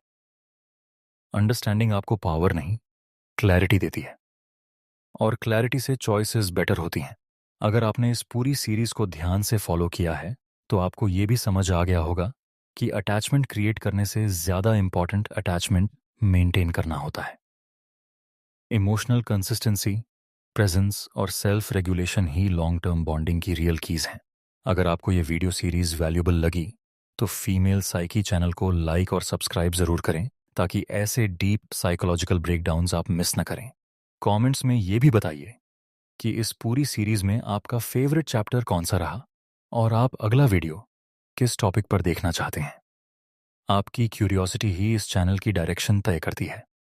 अंडरस्टैंडिंग आपको पावर नहीं, क्लैरिटी देती है। और क्लैरिटी से चॉइसेस बेटर होती हैं। अगर आपने इस पूरी सीरीज को ध्यान से फॉलो किया है तो आपको ये भी समझ आ गया होगा कि अटैचमेंट क्रिएट करने से ज़्यादा इंपॉर्टेंट अटैचमेंट मेंटेन करना होता है। इमोशनल कंसिस्टेंसी, प्रेजेंस और सेल्फ रेगुलेशन ही लॉन्ग टर्म बॉन्डिंग की रियल कीज़ हैं। अगर आपको ये वीडियो सीरीज वैल्यूबल लगी तो फीमेल साइकी चैनल को लाइक और सब्सक्राइब ज़रूर करें ताकि ऐसे डीप साइकोलॉजिकल ब्रेकडाउन्स आप मिस न करें। कमेंट्स में ये भी बताइए कि इस पूरी सीरीज में आपका फेवरेट चैप्टर कौन सा रहा और आप अगला वीडियो किस टॉपिक पर देखना चाहते हैं। आपकी क्यूरियोसिटी ही इस चैनल की डायरेक्शन तय करती है।